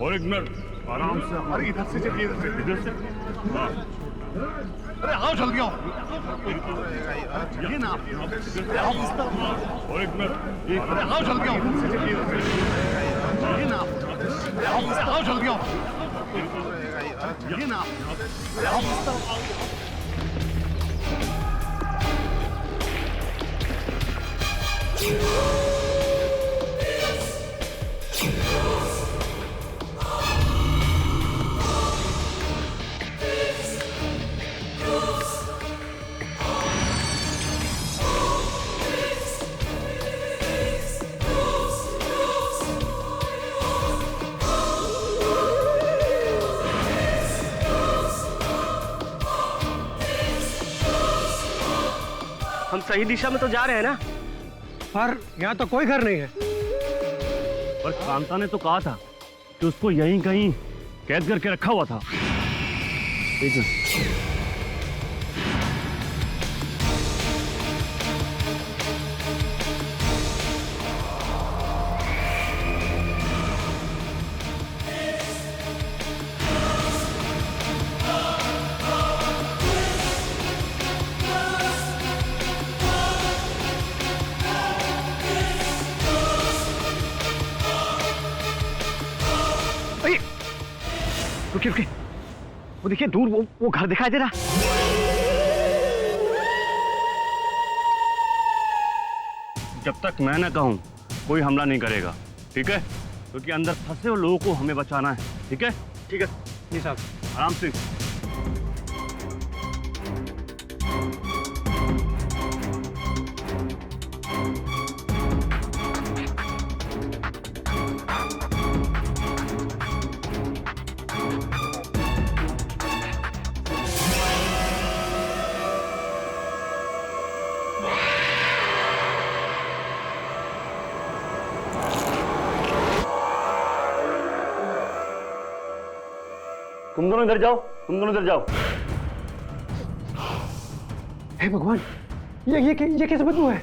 और एक मिनट, आराम से। अरे इधर से चलिए, इधर से। हाँ, अरे आओ जल्दी आओ। ये ना और एक मिनट। अरे आओ जल्दी आओ। इधर से चलिए, ये ना आओ जल्दी आओ। ये ना हम सही दिशा में तो जा रहे हैं ना? पर यहाँ तो कोई घर नहीं है। पर कांता ने तो कहा था कि उसको यहीं कहीं कैद करके रखा हुआ था। रुकिए रुकिए, वो देखिए दूर वो घर दिखाई दे रहा। जब तक मैं न कहूं कोई हमला नहीं करेगा, ठीक है? क्योंकि अंदर फंसे हुए लोगों को हमें बचाना है, ठीक है? ठीक है जी साहब। आराम से। तुम दोनों इधर जाओ, तुम दोनों इधर जाओ। हे भगवान, ये कैसे बदबू है?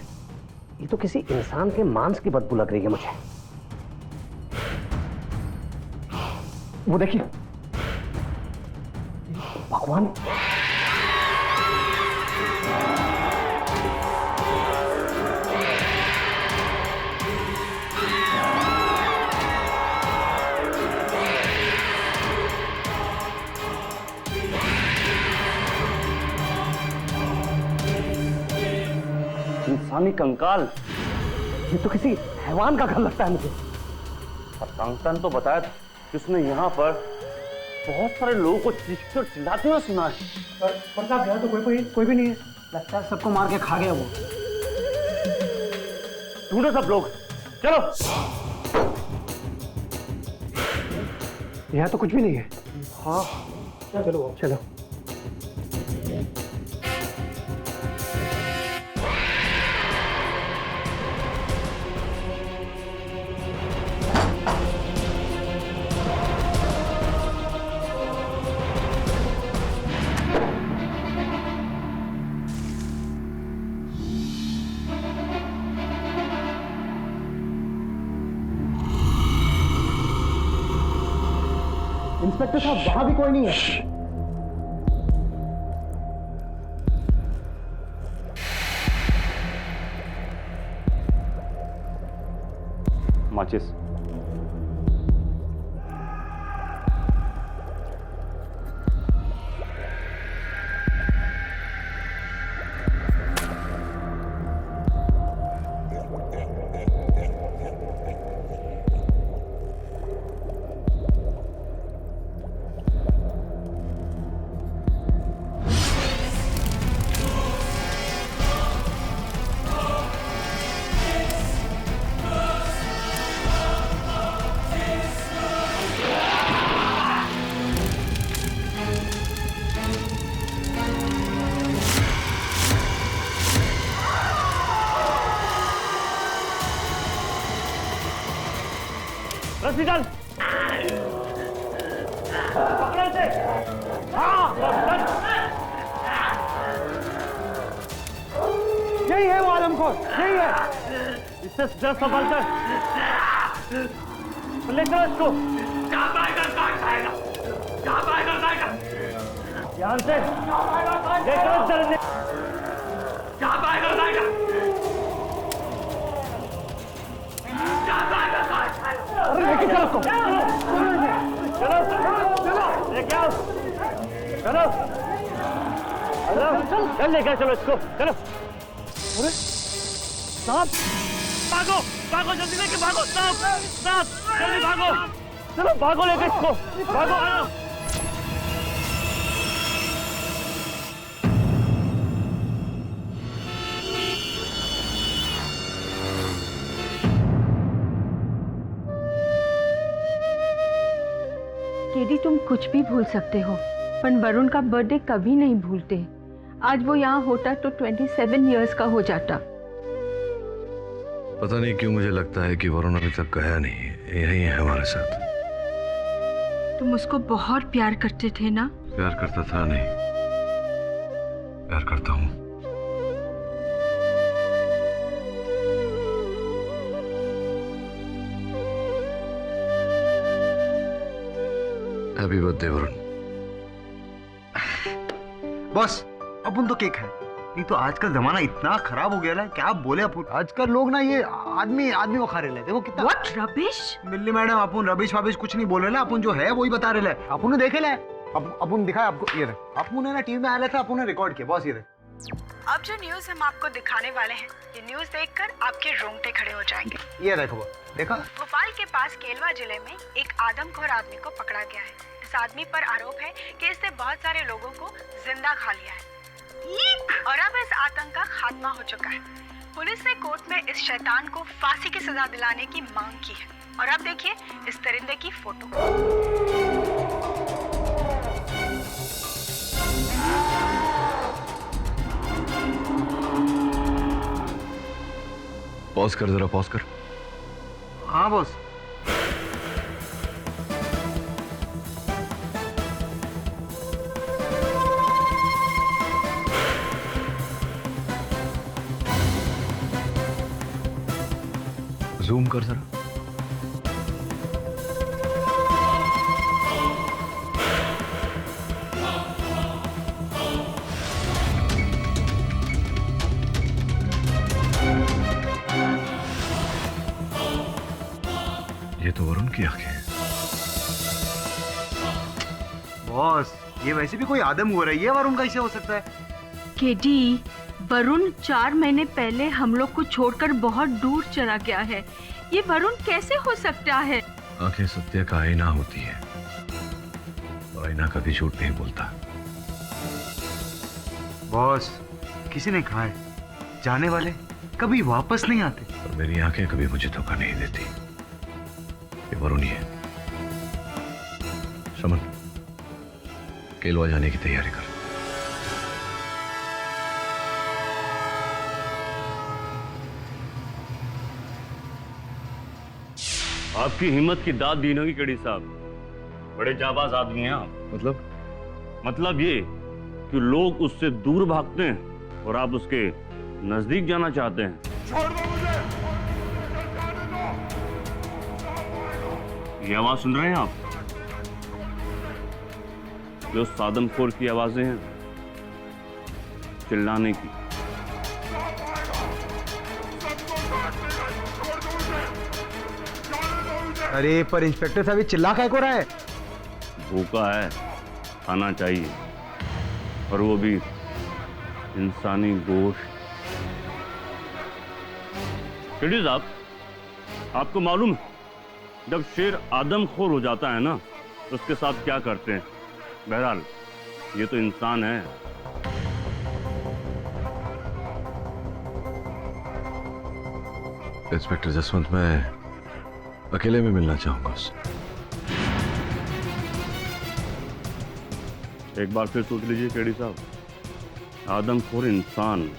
ये तो किसी इंसान के मांस की बदबू लग रही है मुझे। वो देखिए, भगवान, इंसानी कंकाल। ये तो किसी हैवान का घर लगता है मुझे। और कांता ने तो बताया था कि उसने यहाँ पर बहुत सारे लोगों को चीखते और चिल्लाते हुए सुना है। पर साहब यहाँ तो कोई भी नहीं है। लगता है सबको मार के खा गया वो। ढूंढो सब लोग, चलो। यहाँ तो कुछ भी नहीं है। हाँ चलो चलो। इंस्पेक्टर साहब, वहां भी कोई नहीं है। माचिस। रस्सी डाल, पकड़ो इसे। हाँ, यही है वो आदमखोर, यही है। इससे जरा संभाल कर ले चलो इसको। ध्यान से लेकर चलने अरे लेके चलो उसको। चल लेकर चलो इसको, चलो। अरे साहब, भागो भागो, जल्दी लेके भागो, साहब साहब, जल्दी भागो, चलो भागो लेके इसको, भागो। केडी, तुम कुछ भी भूल सकते हो, पर वरुण का बर्थडे कभी नहीं भूलते। आज वो यहाँ होता तो 27 इयर्स का हो जाता। पता नहीं क्यों मुझे लगता है कि वरुण अभी तक गया नहीं है, यही है हमारे साथ। तुम उसको बहुत प्यार करते थे ना? प्यार करता था नहीं, प्यार करता हूँ। Happy birthday Varun. बॉस, अपन तो केक है, नहीं तो आजकल जमाना इतना खराब हो गया है, क्या बोले अपन। आजकल लोग ना ये आदमी को खा रहे हैं। देखो कितना What rubbish? मिल्ली मैडम, अपन रबिश वाबिश कुछ नहीं बोल रहे ना, अपन जो है वही बता रहे हैं। अपन ने देखे ले, अपन दिखाया आपको, ये अपन ने ना टीवी में आया था, अपन ने रिकॉर्ड किया। बॉस ये अब जो न्यूज हम आपको दिखाने वाले हैं, ये न्यूज देखकर आपके रोंगटे खड़े हो जाएंगे। ये देखो, देखा। भोपाल के पास केलवा जिले में एक आदमखोर आदमी को पकड़ा गया है। इस आदमी पर आरोप है कि इसने बहुत सारे लोगों को जिंदा खा लिया है और अब इस आतंक का खात्मा हो चुका है। पुलिस ने कोर्ट में इस शैतान को फांसी की सजा दिलाने की मांग की है। और अब देखिए इस दरिंदे की फोटो। पॉज कर, जरा पॉज कर। हाँ बॉस। जूम कर जरा। ये तो वरुण की आंखें हैं। बॉस, ये वैसे भी कोई आदम हो रहा है, ये वरुण कैसे हो सकता है? केडी, वरुण 4 महीने पहले हम लोग को छोड़कर बहुत दूर चला गया है। ये वरुण कैसे हो सकता है? आंखें सत्य का आईना होती है और आईना कभी झूठ नहीं बोलता। बॉस, किसी ने कहा है जाने वाले कभी वापस नहीं आते। और मेरी आंखें कभी मुझे धोखा नहीं देती। ये वरुण ही है। शमन, केलवा जाने की तैयारी कर। आपकी हिम्मत की दाद दी होगी केडी साहब, बड़े जाबाज आदमी हैं आप। मतलब ये कि लोग उससे दूर भागते हैं और आप उसके नजदीक जाना चाहते हैं। छोड़ दो मुझे। ये आवाज सुन रहे हैं आप? जो सादमखोर की आवाजें हैं, चिल्लाने की। अरे पर इंस्पेक्टर साहब, ये चिल्ला क्या को रहा है? भूखा है, खाना चाहिए, और वो भी इंसानी गोश्त। केडी साहब, आपको मालूम है जब शेर आदमखोर हो जाता है ना, उसके साथ क्या करते हैं? बहरहाल ये तो इंसान है। इंस्पेक्टर जसवंत, मैं अकेले में मिलना चाहूंगा उससे। एक बार फिर सोच लीजिए केडी साहब, आदमखोर इंसान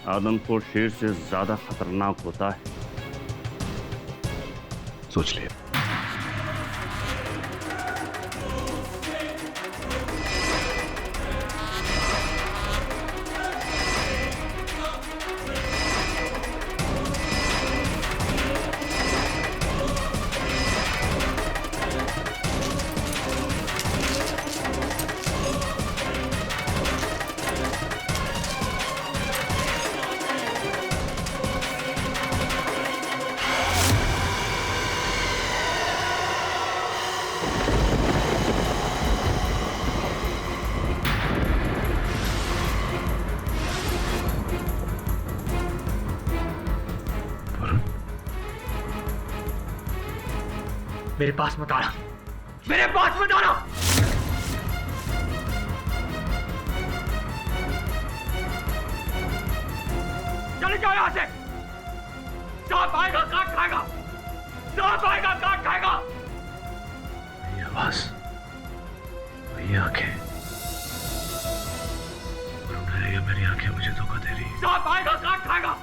आदमखोर शेर से ज्यादा खतरनाक होता है। सोच लिया। मेरे पास मत आना, मेरे पास मत आना। चले जाओ यहाँ से। सांप आएगा काट खाएगा, सांप आएगा काट खाएगा। वही आवाज, वही आंखें, ये मेरी आंखें मुझे धोखा दे रही। सांप आएगा काट खाएगा,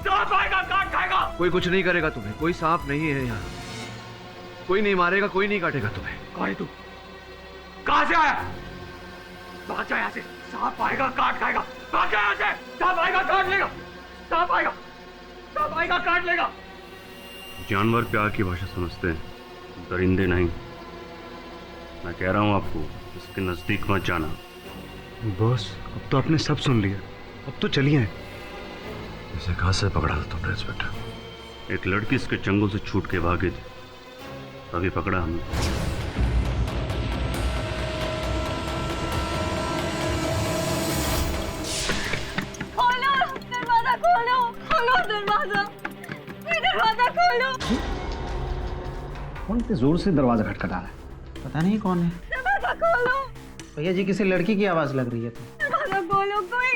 सांप आएगा काट खाएगा। कोई कुछ नहीं करेगा तुम्हें, कोई सांप नहीं है यहाँ, कोई नहीं मारेगा, कोई नहीं काटेगा तुम्हें। कौन है तू? कहां से आया? भाग जा यहाँ से। सांप आएगा काट खाएगा, भाग जा यहाँ से। सांप आएगा काट लेगा, सांप आएगा, सांप आएगा काट लेगा। जानवर प्यार की भाषा समझते हैं, दरिंदे नहीं। मैं कह रहा हूं आपको, इसके नजदीक मत जाना। बॉस, अब तो आपने सब सुन लिया, अब तो चलिए। इसे कहां से पकड़ा था तुमने इंस्पेक्टर? एक लड़की इसके चंगुल से छूट के भागी थी, तभी पकड़ा हमने। खोलो, खोलो दरवाजा, दरवाजा खोलो। कौन इतनी जोर से दरवाजा खटखटा रहा है? पता नहीं कौन है। दरवाजा खोलो। भैया जी, किसी लड़की की आवाज लग रही है। तो दरवाजा खोलो कोई।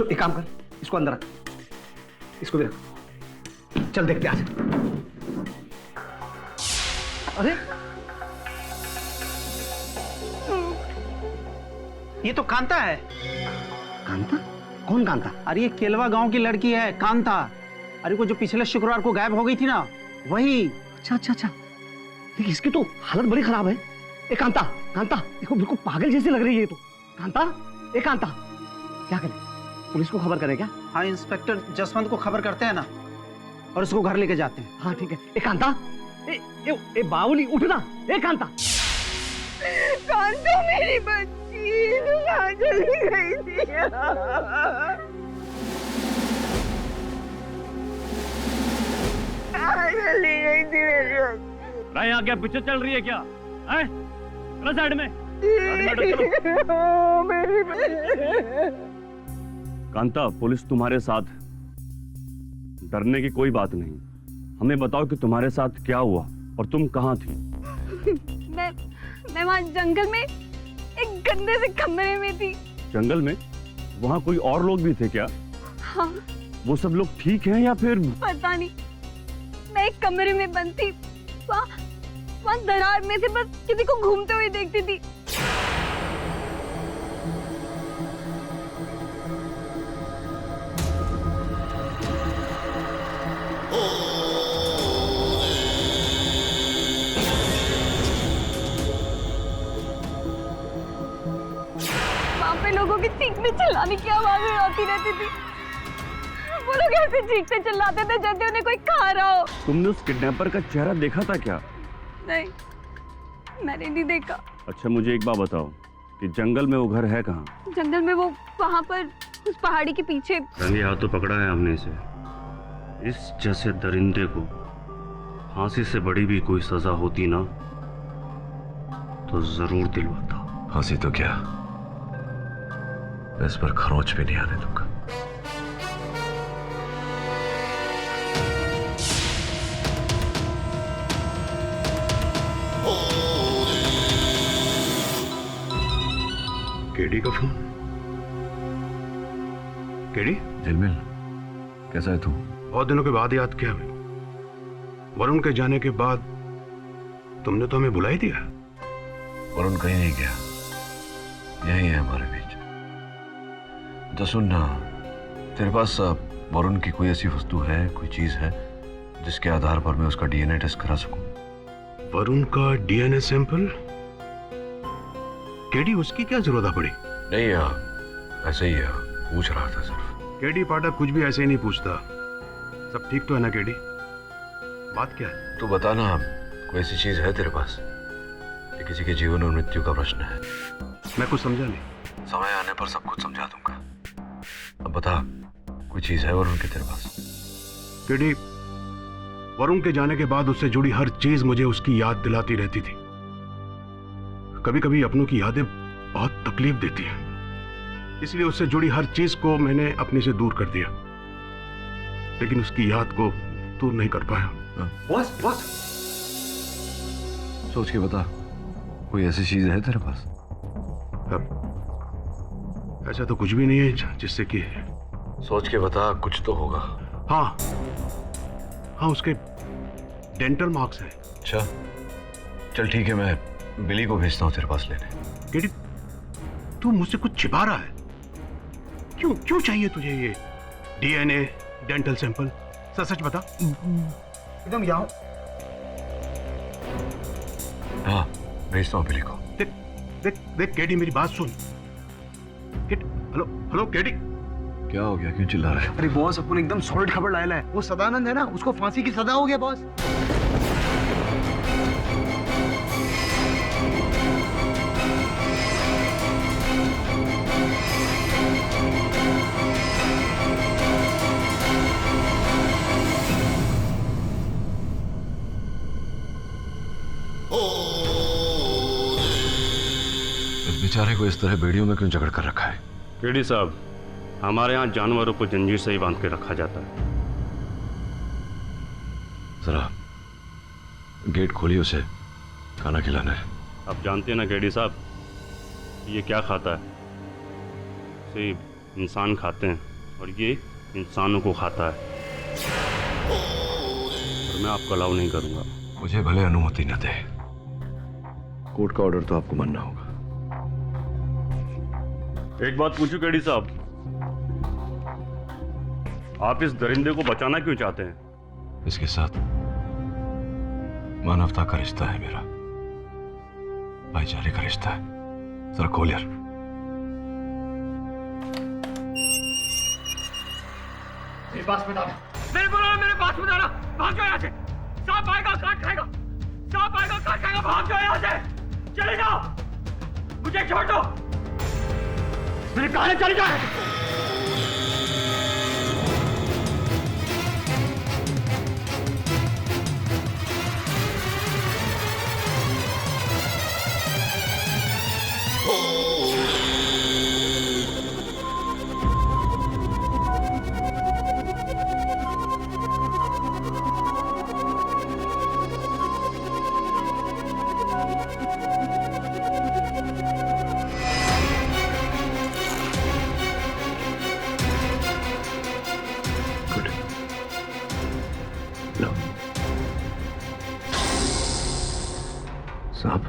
एक काम कर, इसको अंदर रख, इसको भी रख। चल देखते आज। अरे ये तो कांता है। कांता? कौन कांता? अरे ये केलवा गांव की लड़की है, कांता। अरे वो जो पिछले शुक्रवार को गायब हो गई थी ना, वही। अच्छा अच्छा अच्छा, लेकिन इसकी तो हालत बड़ी खराब है। ए कांता, कांता देखो, बिल्कुल पागल जैसी लग रही है ये तो। कांता, ए कांता, क्या करें? पुलिस को खबर करें क्या? हाँ, इंस्पेक्टर जसवंत को खबर करते हैं ना, और उसको घर लेके जाते हैं। हाँ ठीक है। ए कांता, ए बावली उठना। ए कांता, कांता मेरी बच्ची कहाँ चली गई थी? कहाँ चली गई थी मेरी बच्ची? भाई यहाँ क्या पिक्चर चल रही है क्या? हैं? चलो साइड में, चलो। मेरी बच्ची। कांता, पुलिस तुम्हारे साथ है, डरने की कोई बात नहीं। हमें बताओ कि तुम्हारे साथ क्या हुआ और तुम कहाँ थी? मैं वहाँ जंगल में एक गंदे से कमरे में थी। जंगल में? वहाँ कोई और लोग भी थे क्या? हाँ। वो सब लोग ठीक हैं या फिर? पता नहीं, मैं एक कमरे में बंद थी, वहाँ दरार में से बस किसी को घूमते हुए देखती थी। लोगों की चीखने चिल्लाने की आवाजें आती रहती थी। वो लोग ऐसे चीखते चिल्लाते थे जैसे उन्हें कोई खा रहा हो। तुमने उस किडनैपर का चेहरा देखा था क्या? नहीं, मैंने नहीं देखा। अच्छा मुझे एक बात बताओ कि जंगल में वो घर है कहाँ? जंगल में वो वहाँ पर उस पहाड़ी के पीछे। रंगे हाथों पकड़ा है हमने इसे। इस जैसे दरिंदे को फांसी से बड़ी भी कोई सजा होती ना तो जरूर दिलवाता। फांसी तो क्या, इस पर खरोंच भी नहीं आने दूंगा। केडी का फोन? केडी? झिलमिल, कैसा है तू? बहुत दिनों के बाद याद किया। वरुण के जाने के बाद तुमने तो हमें बुला ही दिया। वरुण कहीं नहीं गया, यही है हमारे बीच। तो सुन ना, तेरे पास वरुण की कोई ऐसी वस्तु है, कोई चीज है जिसके आधार पर मैं उसका डीएनए टेस्ट करा सकूं? वरुण का डीएनए सैंपल? केडी, उसकी क्या जरूरत पड़ी? नहीं यार, ऐसे ही है, पूछ रहा था सिर्फ। केडी पाठक कुछ भी ऐसे ही नहीं पूछता। सब ठीक तो है ना केडी? बात क्या है? तू बता ना, कोई ऐसी चीज है तेरे पास ये किसी के जीवन और मृत्यु का प्रश्न है? मैं कुछ समझा नहीं। समय आने पर सब कुछ समझा दूंगा। अब बता, कोई चीज है वरुण के तेरे पास? केडी, वरुण के जाने के बाद उससे जुड़ी हर चीज मुझे उसकी याद दिलाती रहती थी। कभी कभी अपनों की यादें बहुत तकलीफ देती हैं, इसलिए उससे जुड़ी हर चीज को मैंने अपने से दूर कर दिया, लेकिन उसकी याद को दूर नहीं कर पाया। बॉस, बॉस, सोच के बता, कोई ऐसी चीज है तेरे पास? ऐसा तो कुछ भी नहीं है जिससे कि सोच के बता, कुछ तो होगा। हाँ हाँ, उसके डेंटल मार्क्स हैं। अच्छा चल ठीक है, मैं बिली को भेजता हूँ तेरे पास लेने। केडी, तू मुझसे कुछ छिपा रहा है? क्यों क्यों चाहिए तुझे ये डीएनए डेंटल सैंपल? सच बता। एकदम यहाँ। हाँ भेजता हूँ बिली को। देख देख देख केडी, मेरी बात सुन। Hello hello KD. क्या हो गया, क्यों चिल्ला रहा है? अरे बॉस, अपन एकदम सॉलिड खबर लाया है। वो सदानंद है ना, उसको फांसी की सजा हो गया बॉस। इस बेचारे को इस तरह बेड़ियों में क्यों जकड़ कर रखा है? केडी साहब, हमारे यहाँ जानवरों को जंजीर से ही बांध के रखा जाता है। जरा गेट खोलिए, उसे खाना खिलाना है। आप जानते हैं ना केडी साहब, ये क्या खाता है? इसे इंसान खाते हैं और ये इंसानों को खाता है। और मैं आपको अलाउ नहीं करूँगा। मुझे भले अनुमति न दे, कोर्ट का ऑर्डर तो आपको मानना होगा। एक बात पूछूं केडी साहब, आप इस दरिंदे को बचाना क्यों चाहते हैं? इसके साथ मानवता का रिश्ता है मेरा, भाईचारे का रिश्ता है। जरा खोल यार। मेरे पास में आना, मेरे पास में आना। भाग जाओ यहाँ से, सांप आएगा काट खाएगा, सांप आएगा काट खाएगा। भाग जाओ यहाँ से, चले जाओ, मुझे छोड़ दो। मेरे कहा चले जाओ। सांप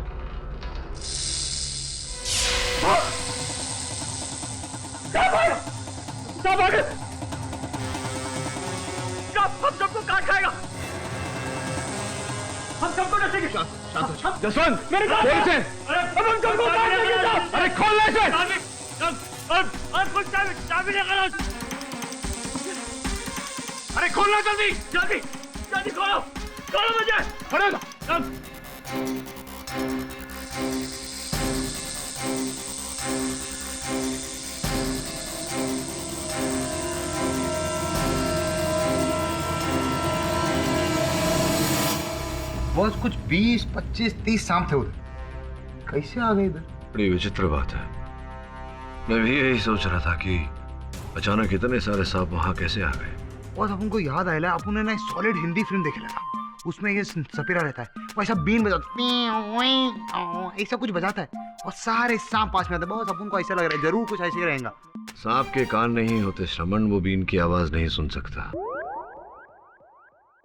हम सबको काट खाएगा, हम सबको नसेंगे। जसवंत, मेरे साथ से। अरे हम सबको काट देंगे। अरे खोल ले इसे। कुछ चाबी लेकर आओ। अरे खोलना जल्दी। जल्दी जल्दी खोलो, खोलो मुझे। बॉस, कुछ 20, 25, 30 सांप थे उधर, कैसे आ गए इधर? बड़ी विचित्र बात है। मैं भी यही सोच रहा था कि अचानक इतने सारे सांप वहां कैसे आ गए। बॉस, अपन को याद आया, अपन ने ना सॉलिड हिंदी फिल्म देखे लगा, उसमें ये सपेरा रहता है, वो ऐसा बीन बजाता, ऐसा कुछ बजाता है और सारे सांप पास में आते हैं। बॉस, अपन को ऐसा लग रहा है जरूर कुछ ऐसे ही रहेगा। सांप के कान नहीं होते श्रवण, वो बीन की आवाज नहीं सुन सकता।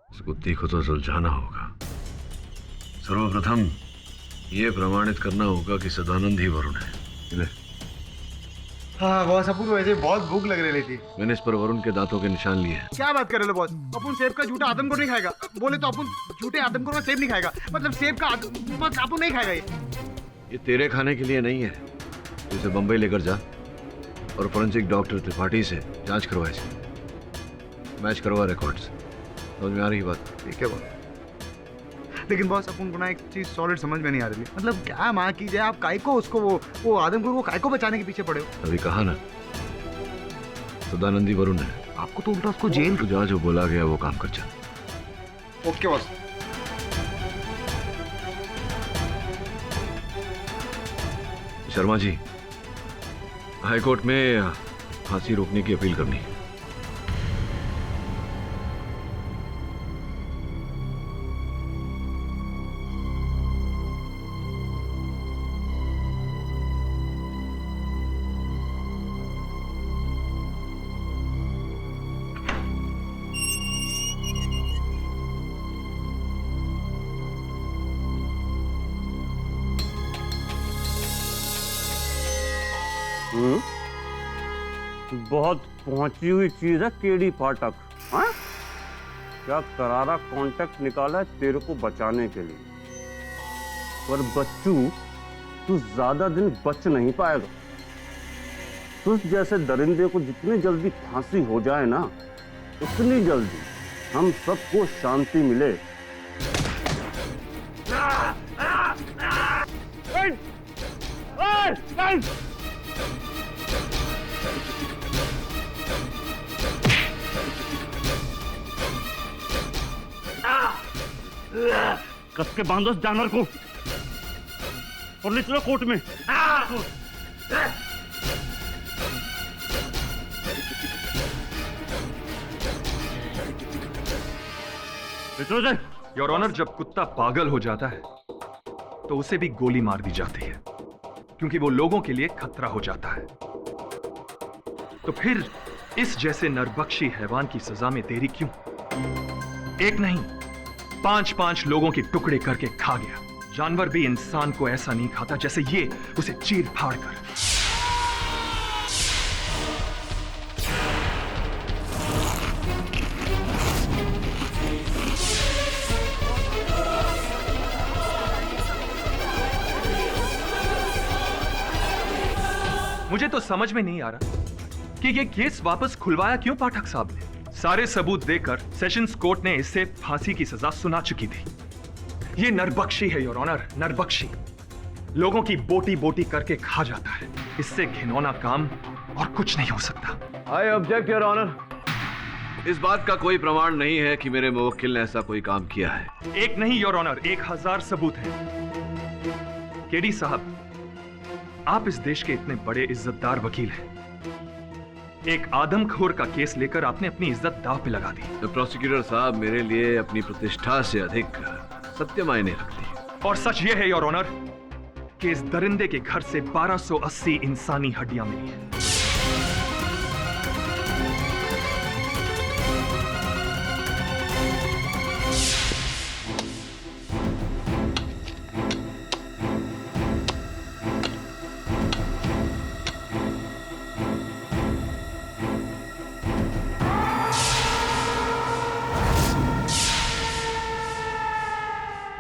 इस कुत्ती को तो सुलझाना होगा। सर्वप्रथम ये प्रमाणित करना होगा कि सदानंद ही वरुण है। हाँ बॉस, अपन को वैसे बहुत भूख लग रही थी। मैंने इस पर वरुण के दांतों के निशान लिए हैं। क्या बात कर रहे हो बॉस? अपन सेब का झूठा आदमखोर नहीं खाएगा। बोले तो अपन झूठे आदमखोर का सेब नहीं खाएगा, मतलब सेब का अपन नहीं खाएगा। ये तेरे खाने के लिए नहीं है। इसे बंबई लेकर जा और फोरेंसिक डॉक्टर त्रिपाठी से जांच करवा, इसे मैच करवा रिकॉर्ड्स। समझ में आ रही बात? ठीक है बॉस। लेकिन बॉस, अपन को ना एक चीज सॉलिड समझ में नहीं आ रही, मतलब क्या माँ की जाए, आप काय को उसको वो आदमखोर को काय को बचाने के पीछे पड़े हो? अभी कहा ना, सदानंदी वरुण है। आपको तो उल्टा उसको जेल। तो जहाँ जो बोला गया वो काम कर जा। Okay boss. Sharma ji, high court में फांसी रोकने की अपील करनी है। बहुत पहुंची हुई चीज है केडी पाठक। हाँ, क्या करारा कॉन्टेक्ट निकाला है तेरे को बचाने के लिए, पर बच्चू तू ज्यादा दिन बच नहीं पाएगा। तुझ जैसे दरिंदे को जितनी जल्दी फांसी हो जाए ना, उतनी जल्दी हम सबको शांति मिले। कस के बांधो इस जानवर को और ले चलो कोर्ट में। योर ऑनर, जब कुत्ता पागल हो जाता है तो उसे भी गोली मार दी जाती है, क्योंकि वो लोगों के लिए खतरा हो जाता है। तो फिर इस जैसे नरबख्शी हैवान की सजा में देरी क्यों? एक नहीं, 5-5 लोगों के टुकड़े करके खा गया। जानवर भी इंसान को ऐसा नहीं खाता जैसे ये उसे चीर फाड़ कर। मुझे तो समझ में नहीं आ रहा कि ये केस वापस खुलवाया क्यों पाठक साहब ने। सारे सबूत देकर सेशंस कोर्ट ने इसे फांसी की सजा सुना चुकी थी। ये नरबख्शी है योर ऑनर, नरबख्शी। लोगों की बोटी बोटी करके खा जाता है। इससे घिनौना काम और कुछ नहीं हो सकता। I object your honour. इस बात का कोई प्रमाण नहीं है कि मेरे मुवक्किल ने ऐसा कोई काम किया है। एक नहीं योर ऑनर, 1000 सबूत हैं। केडी साहब, आप इस देश के इतने बड़े इज्जतदार वकील हैं, एक आदमखोर का केस लेकर आपने अपनी इज्जत दांव पे लगा दी। तो प्रोसिक्यूटर साहब, मेरे लिए अपनी प्रतिष्ठा से अधिक सत्य मायने रखती है। और सच ये है योर ऑनर कि इस दरिंदे के घर से 1280 इंसानी हड्डियां मिली हैं।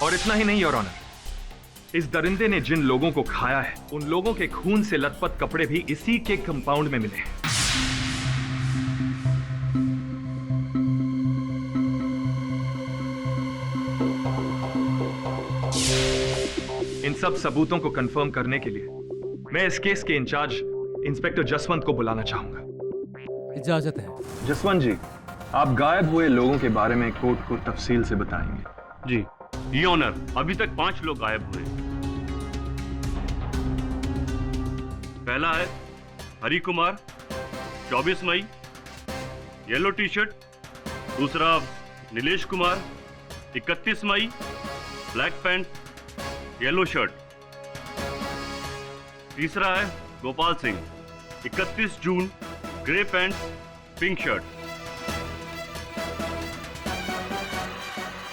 और इतना ही नहीं योर ऑनर, इस दरिंदे ने जिन लोगों को खाया है, उन लोगों के खून से लथपथ कपड़े भी इसी के कंपाउंड में मिले हैं। इन सब सबूतों को कंफर्म करने के लिए मैं इस केस के इंचार्ज इंस्पेक्टर जसवंत को बुलाना चाहूंगा। इजाजत है। जसवंत जी, आप गायब हुए लोगों के बारे में कोर्ट को तफसील से बताएंगे। जी ये ऑनर, अभी तक 5 लोग गायब हुए। पहला है हरि कुमार, 24 मई, येलो टी शर्ट। दूसरा नीलेश कुमार, 31 मई, ब्लैक पैंट, येलो शर्ट। तीसरा है गोपाल सिंह, 31 जून, ग्रे पैंट, पिंक शर्ट।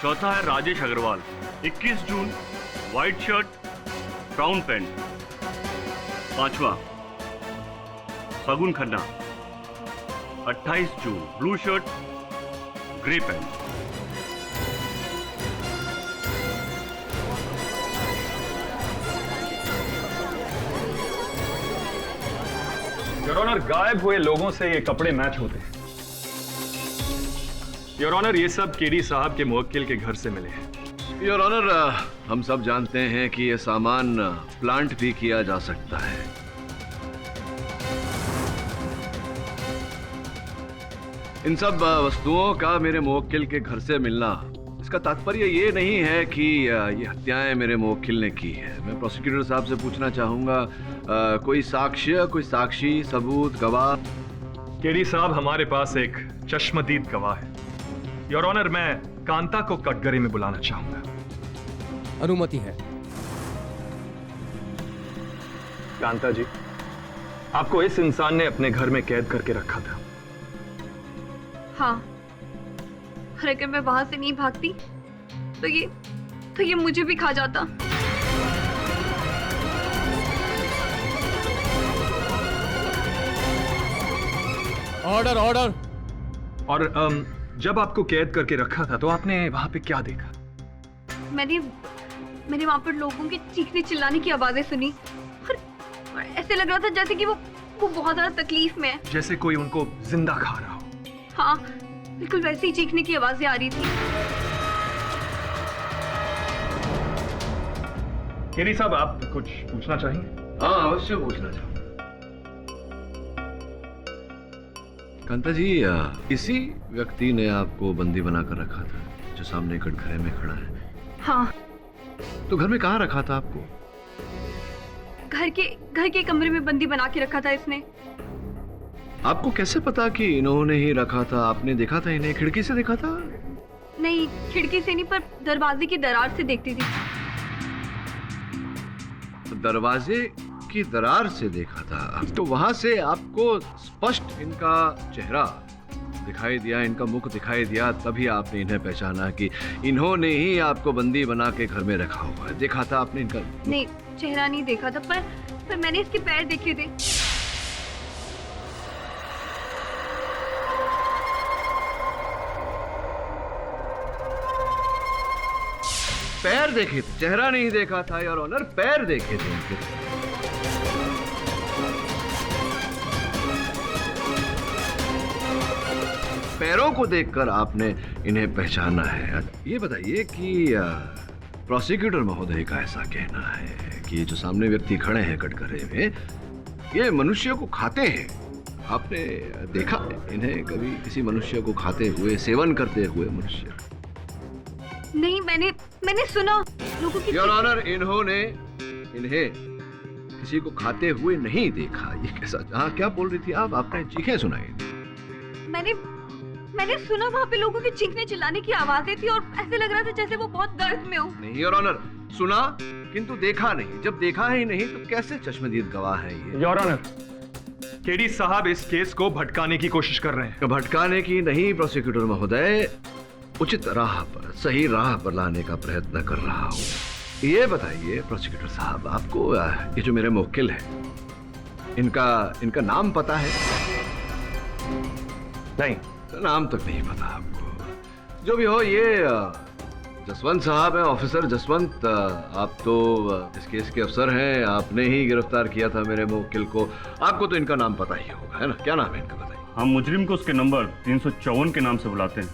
चौथा है राजेश अग्रवाल, 21 जून, व्हाइट शर्ट, ब्राउन पैंट। पांचवा सगुन खन्ना, 28 जून, blue shirt, grey pant. Your honour, गायब हुए लोगों से ये कपड़े मैच होते हैं। योर ऑनर, ये सब केडी साहब के मुवक्किल के घर से मिले हैं। योर ऑनर, हम सब जानते हैं कि यह सामान प्लांट भी किया जा सकता है। इन सब वस्तुओं का मेरे मुवक्किल के घर से मिलना, इसका तात्पर्य ये नहीं है कि ये हत्याएं मेरे मुवक्किल ने की है। मैं प्रोसिक्यूटर साहब से पूछना चाहूंगा, कोई साक्ष्य, कोई साक्षी, सबूत, गवाह? केडी साहब, हमारे पास एक चश्मदीद गवाह है। योर ऑनर, मैं कांता को कटघरे में बुलाना चाहूंगा। अनुमति है। कांता जी, आपको इस इंसान ने अपने घर में कैद करके रखा था। हाँ, और अगर मैं वहां से नहीं भागती तो ये मुझे भी खा जाता। Order order. और जब आपको कैद करके रखा था तो आपने वहां पे क्या देखा? मैंने वहां पर लोगों के चीखने चिल्लाने की आवाजें सुनी और ऐसे लग रहा था जैसे कि वो बहुत ज्यादा तकलीफ में है। जैसे कोई उनको जिंदा खा रहा हो। हाँ, बिल्कुल वैसे ही चीखने की आवाजें आ रही थी। केरी साहब, आप कुछ पूछना चाहेंगे? हाँ, अवश्य पूछना चाहूंगा। कांता जी, इसी व्यक्ति ने आपको बंदी बनाकर रखा था जो सामने कटघरे में खड़ा है? हाँ। तो घर में कहाँ रखा था आपको? घर के कमरे में बंदी बना के रखा था इसने। आपको कैसे पता कि इन्होंने ही रखा था? आपने देखा था इन्हें? खिड़की से देखा था? नहीं, खिड़की से नहीं, पर दरवाजे की दरार से देखती थी। दरवाजे की दरार से देखा था, तो वहां से आपको स्पष्ट इनका चेहरा दिखाई दिया, इनका मुख दिखाई दिया, तभी आपने इन्हें पहचाना कि इन्होंने ही आपको बंदी बना के घर में रखा हुआ है। देखा था आपने इनका? नहीं, चेहरा नहीं देखा था, पर मैंने इसके पैर देखे थे। पैर देखे थे, चेहरा नहीं देखा था योर ऑनर, पैर देखे थे इनके। पैरों को देखकर आपने इन्हें पहचाना है। ये बताइए कि प्रोसिक्यूटर महोदय का ऐसा कहना है कि ये जो सामने व्यक्ति खड़े हैं कटघरे में, ये मनुष्य को खाते हैं। आपने देखा इन्हें कभी किसी मनुष्य को खाते हुए, सेवन करते हुए मनुष्य? नहीं, मैंने सुना लोगों की। योर ऑनर, इन्होंने इन्हें किसी को खाते हुए नहीं देखा। ये कैसा? हाँ, क्या बोल रही थी आप? आपने चीखें सुनाई? मैंने सुना वहाँ पे लोगों के चीखने चिल्लाने की आवाजें थी और ऐसे लग रहा था जैसे वो बहुत दर्द में हो। नहीं योर ऑनर, सुना किंतु देखा नहीं। जब देखा ही नहीं तो कैसे चश्मदीद गवाह है ये? योर ऑनर, केडी साहब इस केस को भटकाने की कोशिश कर रहे हैं। भटकाने की नहीं प्रोसिक्यूटर महोदय, उचित राह पर, सही राह पर लाने का प्रयत्न कर रहा हूँ। ये बताइए प्रोसिक्यूटर साहब, आपको ये जो मेरे मुवक्किल हैं, इनका नाम पता है? नहीं, नाम तक नहीं पता आपको। जो भी हो, ये जसवंत साहब हैं, ऑफिसर जसवंत। आप तो इस केस के अफसर हैं, आपने ही गिरफ्तार किया था मेरे मुवक्किल को। आपको तो इनका नाम पता ही होगा, है ना? क्या नाम है इनका, बताइए। हम मुजरिम को उसके नंबर 354 के नाम से बुलाते हैं।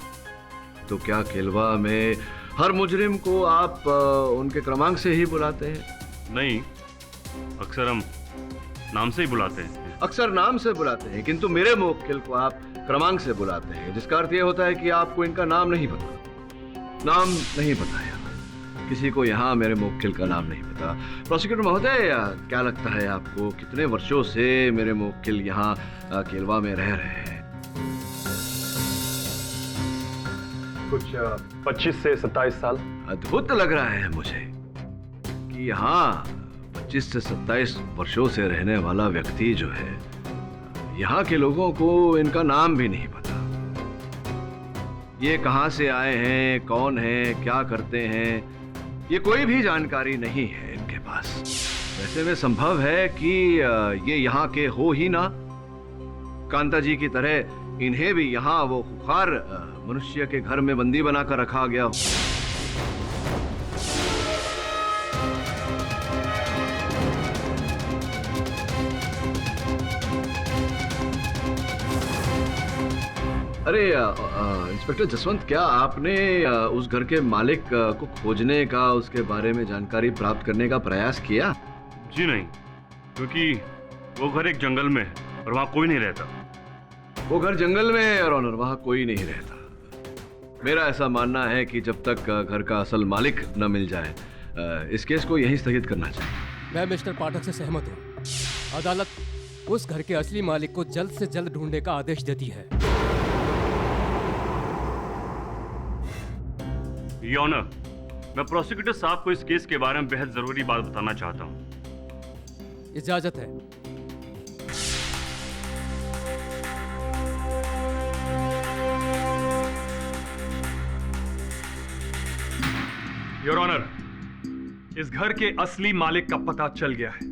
तो क्या केलवा में हर मुजरिम को आप उनके क्रमांक से ही बुलाते हैं? नहीं, अक्सर हम नाम से ही बुलाते हैं। अक्सर नाम से बुलाते हैं, किंतु मेरे मुवक्किल को आप क्रमांक से बुलाते हैं, जिसका अर्थ यह होता है कि आपको इनका नाम नहीं पता। नाम नहीं पता है किसी को यहाँ, मेरे मुवक्किल का नाम नहीं पता। प्रोसिक्यूटर महोदय, क्या लगता है आपको कितने वर्षों से मेरे मुवक्किल यहाँ केलवा में रह रहे हैं? कुछ 25 से 27 साल। अद्भुत लग रहा है मुझे कि यहाँ 25 से 27 वर्षों से रहने वाला व्यक्ति जो है, यहाँ के लोगों को इनका नाम भी नहीं पता। ये कहाँ से आए हैं, कौन हैं, क्या करते हैं, ये कोई भी जानकारी नहीं है इनके पास। वैसे में संभव है कि ये यहाँ के हो ही ना। कांता जी की तरह इन्हें भी यहाँ वो खुखार मनुष्य के घर में बंदी बनाकर रखा गया हो। अरे इंस्पेक्टर जसवंत, क्या आपने उस घर के मालिक को खोजने का, उसके बारे में जानकारी प्राप्त करने का प्रयास किया? जी नहीं, क्योंकि वो घर एक जंगल में है और वहाँ कोई नहीं रहता। वो घर जंगल में है और ऑनर, वहाँ कोई नहीं रहता। मेरा ऐसा मानना है कि जब तक घर का असल मालिक न मिल जाए, इस केस को यहीं स्थगित करना चाहिए। मैं मिस्टर पाठक से सहमत हूँ। अदालत उस घर के असली मालिक को जल्द से जल्द ढूंढने का आदेश देती है। योर ऑनर, मैं प्रोसिक्यूटर साहब को इस केस के बारे में बेहद जरूरी बात बताना चाहता हूँ। इजाजत है। योर ऑनर, इस घर के असली मालिक का पता चल गया है।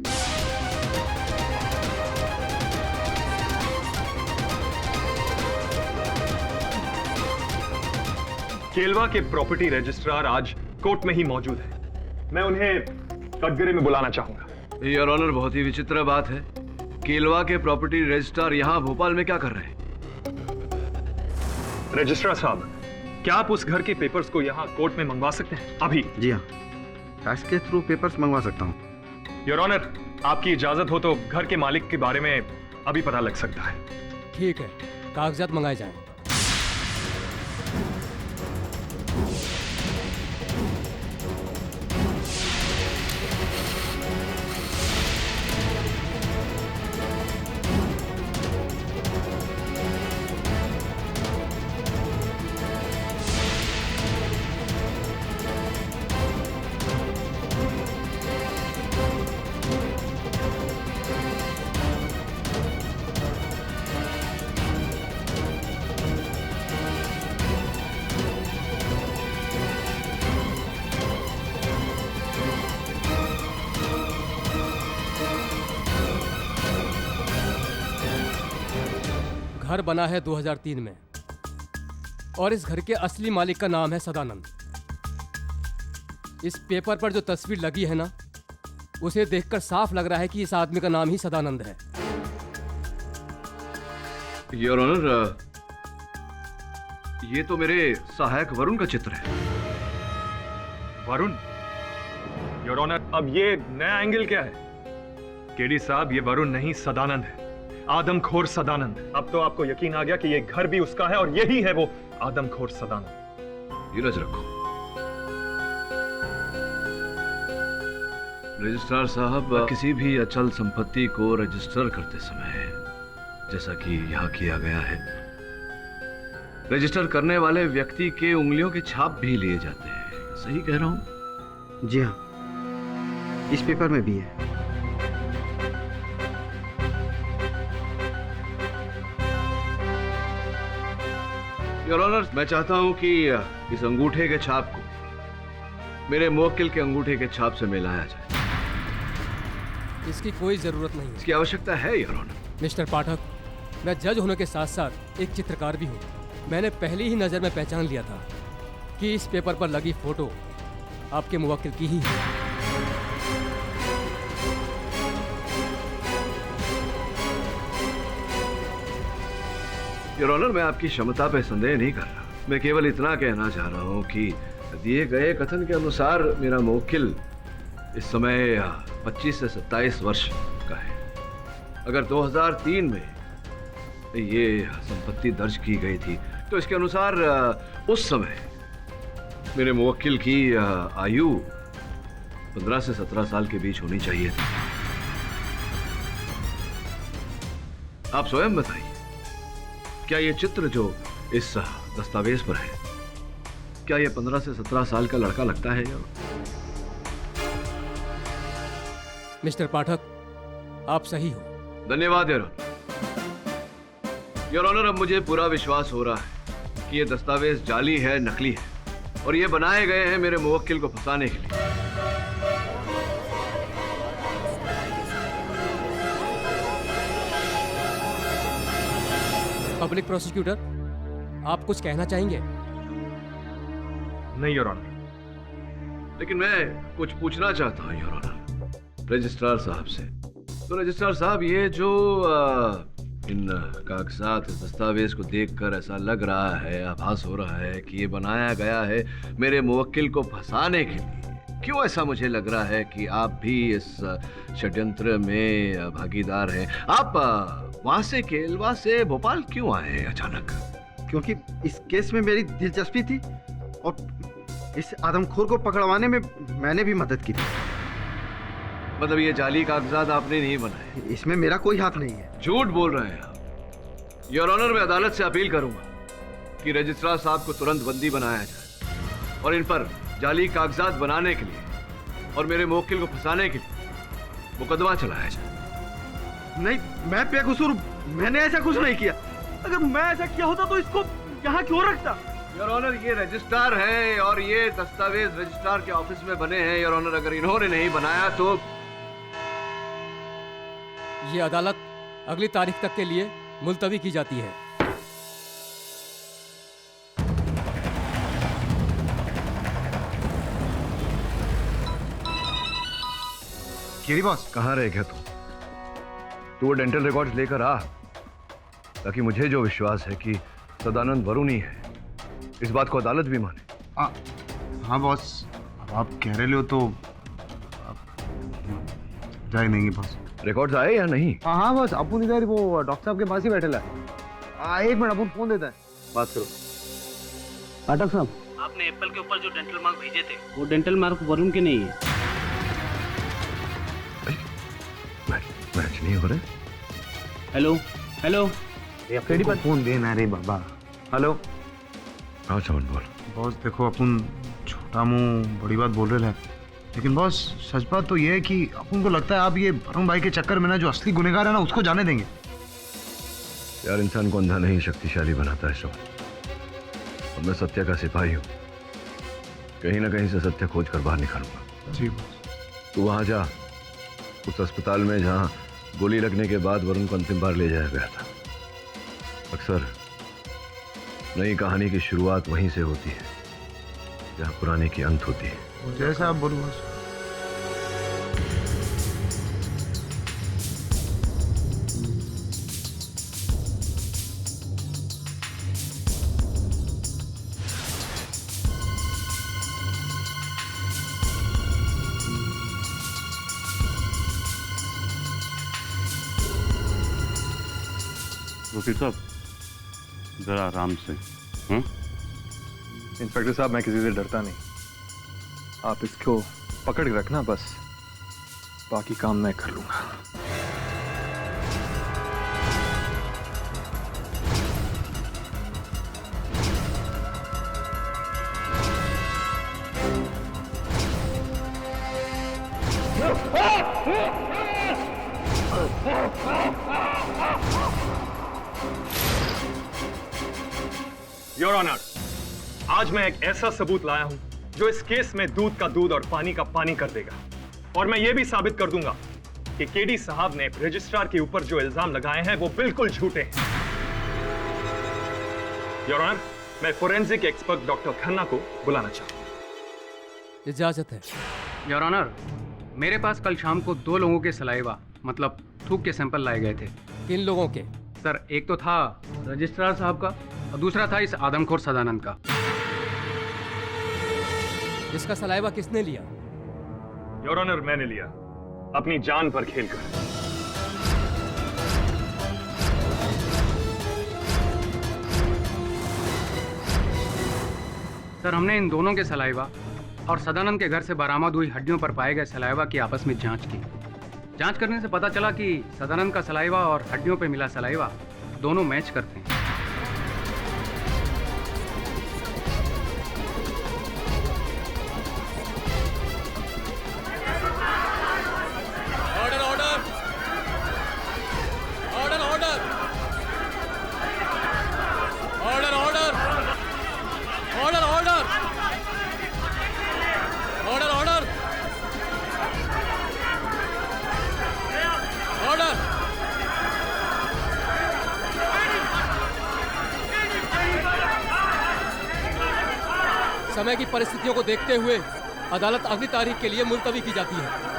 केलवा के प्रॉपर्टी रजिस्ट्रार आज कोर्ट में ही मौजूद है। मैं उन्हें कटघरे में बुलाना चाहूंगा। योर ऑनर, बहुत ही विचित्र बात है। केलवा के प्रॉपर्टी रजिस्ट्रार यहाँ भोपाल में क्या कर रहे हैं? रजिस्ट्रार साहब, क्या आप उस घर के पेपर्स को यहाँ कोर्ट में मंगवा सकते हैं अभी? जी हाँ, फैक्स के थ्रू पेपर्स मंगवा सकता हूँ। योर ऑनर, आपकी इजाजत हो तो घर के मालिक के बारे में अभी पता लग सकता है। ठीक है, कागजात मंगाए जाएं। घर बना है 2003 में और इस घर के असली मालिक का नाम है सदानंद। इस पेपर पर जो तस्वीर लगी है ना, उसे देखकर साफ लग रहा है कि इस आदमी का नाम ही सदानंद है। योर ऑनर, ये तो मेरे सहायक वरुण का चित्र है। वरुण? योर ऑनर, अब ये नया एंगल क्या है? केडी साहब, ये वरुण नहीं सदानंद है, आदमखोर सदानंद। अब तो आपको यकीन आ गया कि ये घर भी उसका है और यही है वो आदमखोर सदानंद। धीरज रखो रजिस्ट्रार साहब, किसी भी अचल संपत्ति को रजिस्टर करते समय, जैसा कि यहाँ किया गया है, रजिस्टर करने वाले व्यक्ति के उंगलियों के छाप भी लिए जाते हैं। सही कह रहा हूं? जी हाँ, इस पेपर में भी है। योर ऑनर, मैं चाहता हूं कि इस अंगूठे के छाप को मेरे मुवक्किल के अंगूठे के छाप से मिलाया जाए। इसकी कोई जरूरत नहीं है। इसकी आवश्यकता है योर ऑनर। मिस्टर पाठक, मैं जज होने के साथ साथ एक चित्रकार भी हूँ। मैंने पहली ही नज़र में पहचान लिया था कि इस पेपर पर लगी फोटो आपके मुवक्किल की ही है। योर ऑनर, मैं आपकी क्षमता पर संदेह नहीं कर रहा। मैं केवल इतना कहना चाह रहा हूं कि दिए गए कथन के अनुसार मेरा मुवक्किल इस समय 25 से 27 वर्ष का है। अगर 2003 में ये संपत्ति दर्ज की गई थी तो इसके अनुसार उस समय मेरे मुवक्किल की आयु 15 से 17 साल के बीच होनी चाहिए थी। आप स्वयं बताइए, क्या ये चित्र जो इस दस्तावेज पर है, क्या ये 15 से 17 साल का लड़का लगता है? या मिस्टर पाठक, आप सही हो। धन्यवाद योर ऑनर। योर ऑनर, अब मुझे पूरा विश्वास हो रहा है कि ये दस्तावेज जाली है, नकली है और ये बनाए गए हैं मेरे मुवक्किल को फंसाने के लिए। पब्लिक प्रोसिक्यूटर, आप कुछ कहना चाहेंगे? नहीं योर ऑनर। लेकिन मैं कुछ पूछना चाहता हूं योर ऑनर रजिस्ट्रार साहब से। तो रजिस्ट्रार साहब, ये जो इन कागजात, दस्तावेज को देखकर ऐसा लग रहा है, आभास हो रहा है कि ये बनाया गया है मेरे मुवक्किल को फंसाने के लिए। क्यों ऐसा मुझे लग रहा है कि आप भी इस षड्यंत्र में भागीदार हैं? आप वहां से, केलवा से भोपाल क्यों आए अचानक? क्योंकि इस केस में मेरी दिलचस्पी थी और इस आदमखोर को पकड़वाने में मैंने भी मदद की थी। मतलब ये जाली कागजात आपने नहीं बनाए? इसमें मेरा कोई हाथ नहीं है। झूठ बोल रहे हैं आप। योर ऑनर, मैं अदालत से अपील करूंगा कि रजिस्ट्रार साहब को तुरंत बंदी बनाया जाए और इन पर जाली कागजात बनाने के लिए और मेरे मुवक्किल को फंसाने के लिए मुकदमा चलाया जाए। नहीं, मैं बेकसूर, मैंने ऐसा कुछ नहीं किया। अगर मैं ऐसा किया होता तो इसको यहाँ क्यों रखता? योर ऑनर, ये रजिस्ट्रार है और ये दस्तावेज रजिस्ट्रार के ऑफिस में बने हैं। योर ऑनर, अगर इन्होंने नहीं बनाया तो ये अदालत अगली तारीख तक के लिए मुलतवी की जाती है। केरी बॉस, कहाँ रह गया तू वो डेंटल रिकॉर्ड्स लेकर आ, ताकि मुझे जो विश्वास है कि सदानंद वरुण ही है, इस बात को अदालत भी माने। हाँ बॉस, अब आप कह रहे हो तो जाए नहीं बॉस। रिकॉर्ड्स आए या नहीं? हाँ बॉस, अपन इधर वो डॉक्टर साहब के पास ही बैठे है। एक मिनट, अपन फोन देता है, बात करो। पाठक साहब, आपने एप्पल के ऊपर जो डेंटल मार्क भेजे थे वो डेंटल मार्क वरुण के नहीं है। मैच नहीं हो रहे। हेलो हेलो, केडी पर फोन देना रे बाबा। हेलो। हाँ चमन बोल। बॉस देखो, अपन छोटा मुंह बड़ी बात बोल रहे हैं, लेकिन बॉस सच बात तो ये है कि अपन को लगता है आप ये वरुण भाई के चक्कर में ना जो असली गुनहगार है ना उसको जाने देंगे। यार इंसान को अंधा नहीं शक्तिशाली बनाता है सब। और मैं सत्य का सिपाही हूँ, कहीं ना कहीं से सत्य खोज कर बाहर निकालूंगा। जी बॉस। तू वहां जा, उस अस्पताल में जहां गोली लगने के बाद वरुण को अंतिम बार ले जाया गया था। अक्सर नई कहानी की शुरुआत वहीं से होती है जहां पुराने की अंत होती है। जैसा आप बोलो बॉस। वकील साहब जरा आराम से। इंस्पेक्टर साहब, मैं किसी से डरता नहीं, आप इसको पकड़ के रखना, बस बाकी काम मैं कर लूंगा। योर ऑनर, आज मैं एक ऐसा सबूत लाया हूं जो इस केस में दूध का दूध और पानी का पानी कर देगा। और मैं यह भी साबित कर दूंगा कि केडी साहब ने रजिस्ट्रार के ऊपर जो इल्जाम लगाए हैं वो बिल्कुल झूठे हैं। योर ऑनर, मैं फोरेंसिक एक्सपर्ट डॉक्टर खन्ना को बुलाना चाहता हूं। इजाजत है। योर ऑनर, मेरे पास कल शाम को 2 लोगों के सलाइवा मतलब थूक के सैंपल लाए गए थे। किन लोगों के? सर, एक तो था रजिस्ट्रार साहब का और दूसरा था इस आदमखोर सदानंद का। इसका सलाइवा किसने लिया? योर ऑनर, मैंने लिया, अपनी जान पर खेलकर। सर, हमने इन दोनों के सलाइवा और सदानंद के घर से बरामद हुई हड्डियों पर पाए गए सलाइवा की आपस में जांच की। जांच करने से पता चला कि सदानंद का सलाइवा और हड्डियों पर मिला सलाइवा दोनों मैच करते हैं। समय की परिस्थितियों को देखते हुए अदालत अगली तारीख के लिए मुलतवी की जाती है।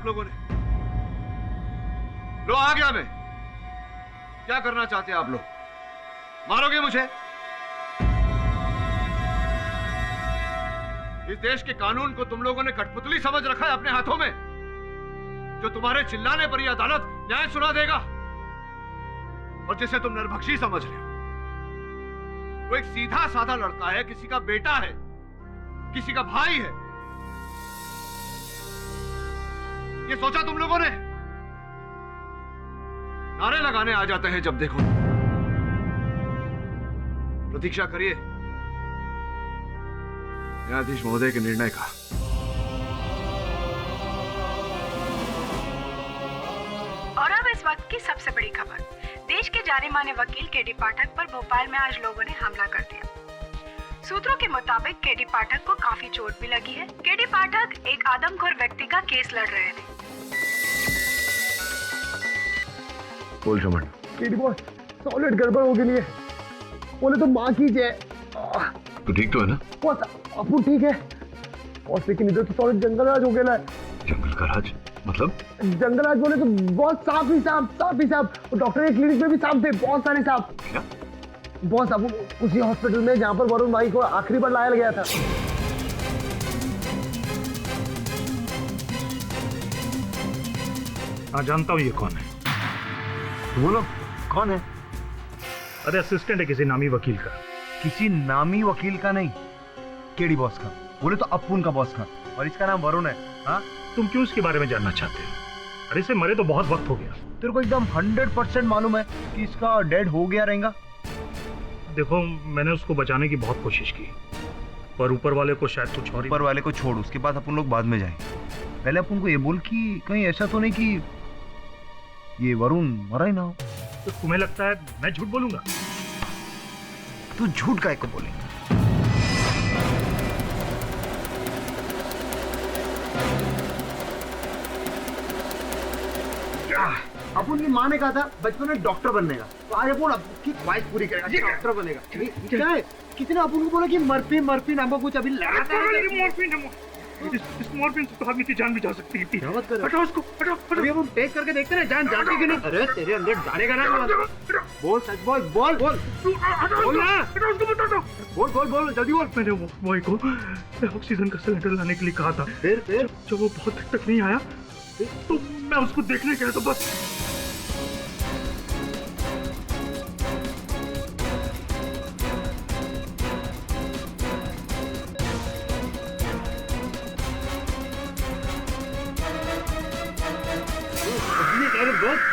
लोगों ने लो आ गया मैं। क्या करना चाहते हैं आप लोग? मारोगे मुझे? इस देश के कानून को तुम लोगों ने कठपुतली समझ रखा है अपने हाथों में, जो तुम्हारे चिल्लाने पर ही अदालत न्याय सुना देगा, और जिसे तुम नरभक्षी समझ रहे हो। वो एक सीधा साधा लड़का है, किसी का बेटा है, किसी का भाई है। ये सोचा तुम लोगों ने? नारे लगाने आ जाते हैं जब देखो। प्रतीक्षा करिए न्यायाधीश महोदय के निर्णय का। और अब इस वक्त की सबसे बड़ी खबर। देश के जाने माने वकील केडी पाठक पर भोपाल में आज लोगों ने हमला कर दिया। सूत्रों के मुताबिक केडी पाठक को काफी चोट भी लगी है। केडी पाठक एक आदमखोर व्यक्ति का केस लड़ रहे थे। बोल रमन। केडी बॉस, सॉलिड गड़बड़ हो गई है। बोले तो माँ की जय। तू ठीक तो है ना? बॉस अपू ठीक है बॉस, लेकिन इधर तो सॉलिड जंगल राज हो गया है। जंगल का राज मतलब? जंगल राज बोले तो बहुत सांप ही सांप। डॉक्टर के क्लिनिक में भी सांप थे, बहुत सारे सांप। क्या? बॉस अब उसी हॉस्पिटल में जहाँ पर वरुण भाई को आखिरी बार लाया गया था। हाँ जानता हूँ ये कौन है। बोलो कौन है? अरे असिस्टेंट है किसी नामी वकील का। किसी नामी वकील का नहीं, केडी बॉस का। बोले तो अपुन का बॉस का, और इसका नाम वरुण है। हाँ तुम क्यों इसके बारे में जानना चाहते हो? अरे इसे मरे तो बहुत वक्त हो गया। तेरे को एकदम 100% मालूम है कि इसका डेड हो गया रहेगा। देखो मैंने उसको बचाने की बहुत कोशिश की, पर ऊपर वाले को शायद कुछ और। ऊपर वाले को छोड़, उसके बाद अपन लोग बाद में जाएंगे। पहले अपन को ये बोल कि कहीं ऐसा तो नहीं कि ये वरुण मरा ही ना हो। तो तुम्हें लगता है मैं झूठ बोलूंगा? तू झूठ काहे को बोलेगा? अपुन की माँ ने कहा था बचपन में डॉक्टर बनने का, तो आज अपुन की ख्वाहिश पूरी करेगा, डॉक्टर बनेगा। क्या है? किसी ने अपुन को बोला कि मर्फी नाम का कुछ अभी लगाता है। इस मॉर्फिन से तो आदमी की जान भी जा सकती है। हटाओ उसको, हटाओ। अभी हम टेस्ट करके देखते हैं जान जाती कि नहीं। अरे तेरे अंदर जानेगा ना। बोल सच बोल, बोल बोल बोल ना। बोल जल्दी बोल। मैंने वो बॉय को ऑक्सीजन का सिलेंडर लाने के लिए कहा था। फिर जब वो बहुत देर तक नहीं आया तो मैं उसको देखने गया, तो बस।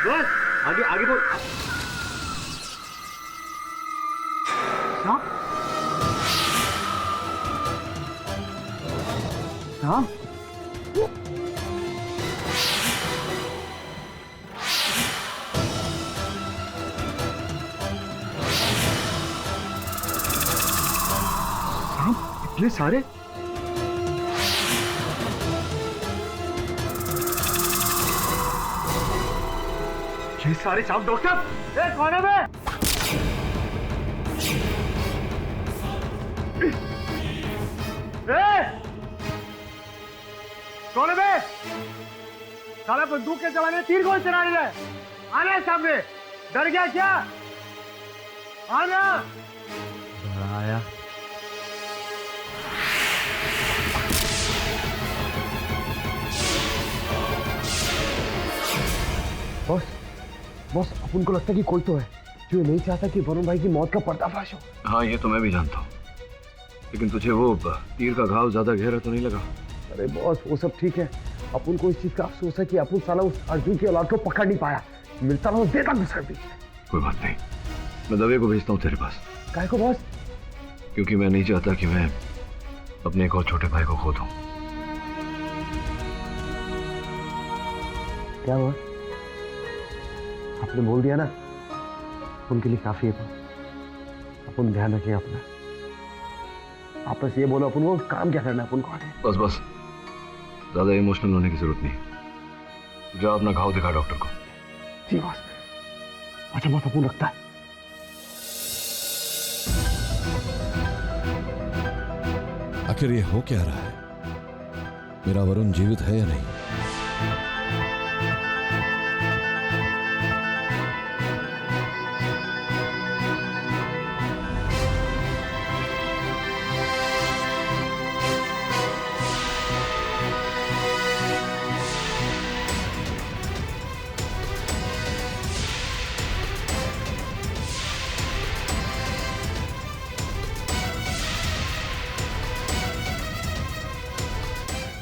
बस आगे बोल। हाँ इतने सारे? ये सारे सांप डॉक्टर कौन है? मैं कौन है? मैं साला बंदूक के जमाने तीर कौन चला रहा है? आना सामने। डर गया क्या? आना। आया बॉस अपन को लगता है कि कोई तो है जो ये नहीं चाहता कि वरुण भाई की मौत का पर्दाफाश हो। हाँ ये तो मैं भी जानता हूँ, लेकिन तुझे वो तीर का घाव ज्यादा गहरा तो नहीं लगा? अरे बॉस वो सब ठीक है, अपन को इस चीज का अफसोस है कि अपन साला उस अर्जुन की औलाद को पकड़ नहीं पाया। मिलता रहो देता गुस्सा भी। कोई बात नहीं, मैं दवे को भेजता हूँ तेरे पास। काहे को बॉस? क्योंकि मैं नहीं चाहता कि मैं अपने एक और छोटे भाई को खो दूं। क्या हुआ? आपने बोल दिया ना, उनके लिए काफी है। अपन ध्यान रखें अपना। आप बस ये बोलो अपन को काम क्या करना है, अपन को आगे। बस ज्यादा इमोशनल होने की जरूरत नहीं। जा अपना घाव दिखा डॉक्टर को। जी बॉस। अच्छा बॉस अपन रखता है। आखिर ये हो क्या रहा है? मेरा वरुण जीवित है या नहीं?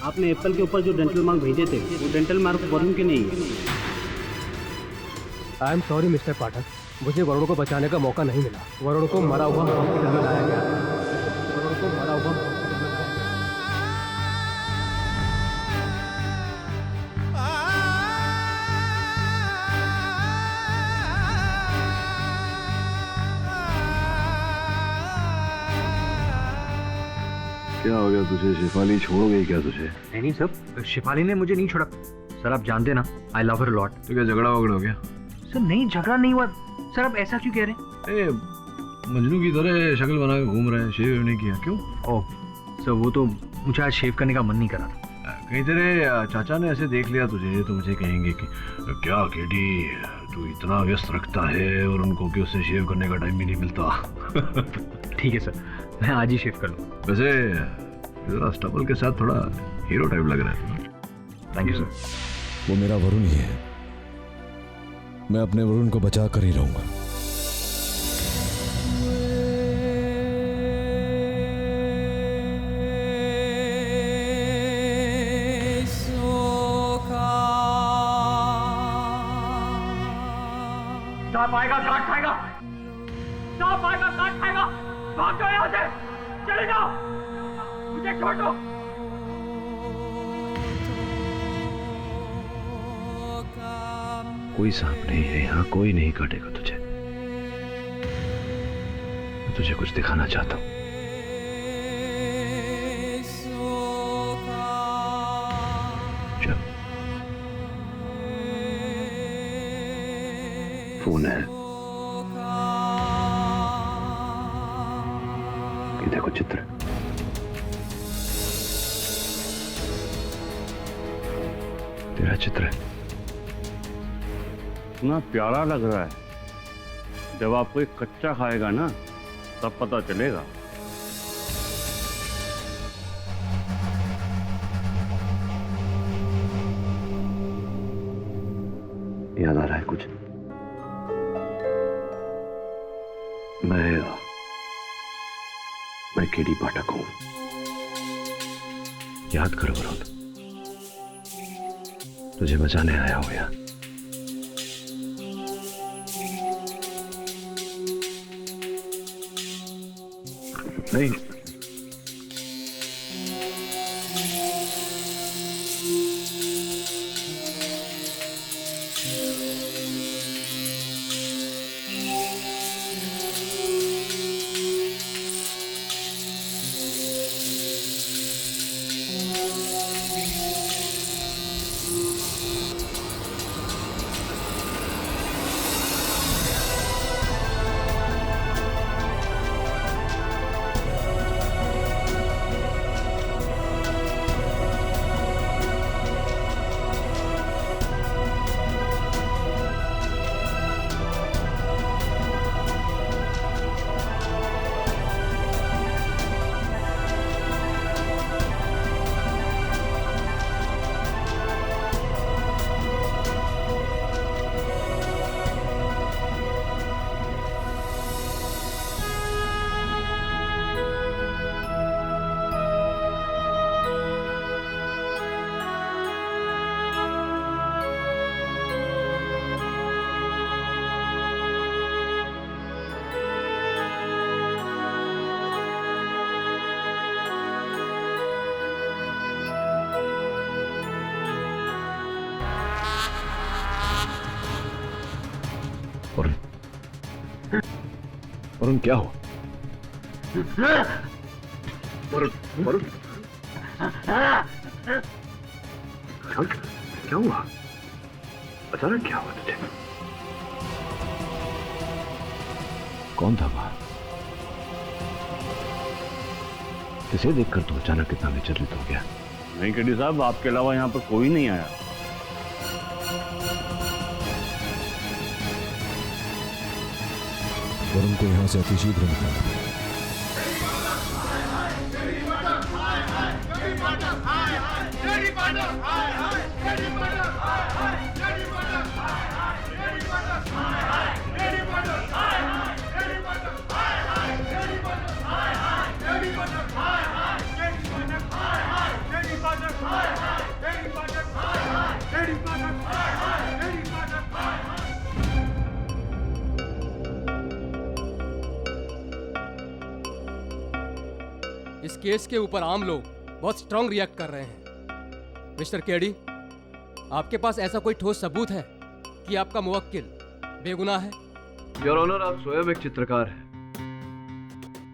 आपने एप्पल के ऊपर जो डेंटल मार्क भेजे थे वो डेंटल मार्क वरुण के नहीं है। आई एम सॉरी मिस्टर पाठक, मुझे वरुण को बचाने का मौका नहीं मिला। वरुण को मरा हुआ हॉस्पिटल में लाया गया। वरुण को मरा हुआ हॉस्पिटल में लाया गया। क्या हो गया तुझे? शेफाली छोड़ गई क्या तुझे? नहीं सर, शेफाली ने मुझे नहीं छोड़ा। सर आप जानते ना, आई लव हर लॉट। तो क्या झगड़ा वगड़ा हो गया? सर नहीं, झगड़ा नहीं हुआ। सर आप ऐसा क्यों कह रहे हैं? मजनू की तरह शक्ल बना के घूम रहे हैं, शेव नहीं किया क्यों? ओह सर, वो तो मुझे आज शेव करने का मन नहीं करा था। कहीं तेरे चाचा ने ऐसे देख लिया तुझे तो मुझे कहेंगे कि क्या केडी तू इतना व्यस्त रखता है और उनको कि उससे शेव करने का टाइम भी नहीं मिलता। ठीक है सर, मैं आज ही शेव कर लूँ। वैसे जरा स्टबल के साथ थोड़ा हीरो टाइप लग रहा है। Thank you sir. वो मेरा वरुण ही है, मैं अपने वरुण को बचा कर ही रहूंगा। सांप आएगा काट खाएगा, सांप आएगा काट खाएगा। भाग जाओ यहाँ से, चले जाओ, मुझे छोड़ दो। कोई सांप नहीं है यहाँ, कोई नहीं काटेगा तुझे। मैं तुझे कुछ दिखाना चाहता हूँ। चल, फोन है, ये देखो चित्र। तेरा चित्र है। इतना प्यारा लग रहा है। जब आपको एक कच्चा खाएगा ना तब पता चलेगा। याद आ रहा है कुछ? मैं केडी पाठक हूं। याद कर वरुण, तुझे बचाने आया हूं यहाँ। नहीं, वरुण क्या हुआ? वरुण क्या हुआ? अचानक क्या हुआ तुझे? कौन था वहां? किसे देखकर तू अचानक कितना विचलित हो गया? नहीं केडी साहब, आपके अलावा यहाँ पर कोई नहीं आया। वरुण को यहाँ से अतिशीघ्र निकालना पड़ेगा। इस केस के ऊपर आम लोग बहुत स्ट्रांग रिएक्ट कर रहे हैं। मिस्टर केडी, आपके पास ऐसा कोई ठोस सबूत है कि आपका मुवक्किल बेगुनाह है? योर ऑनर, आप स्वयं एक चित्रकार हैं।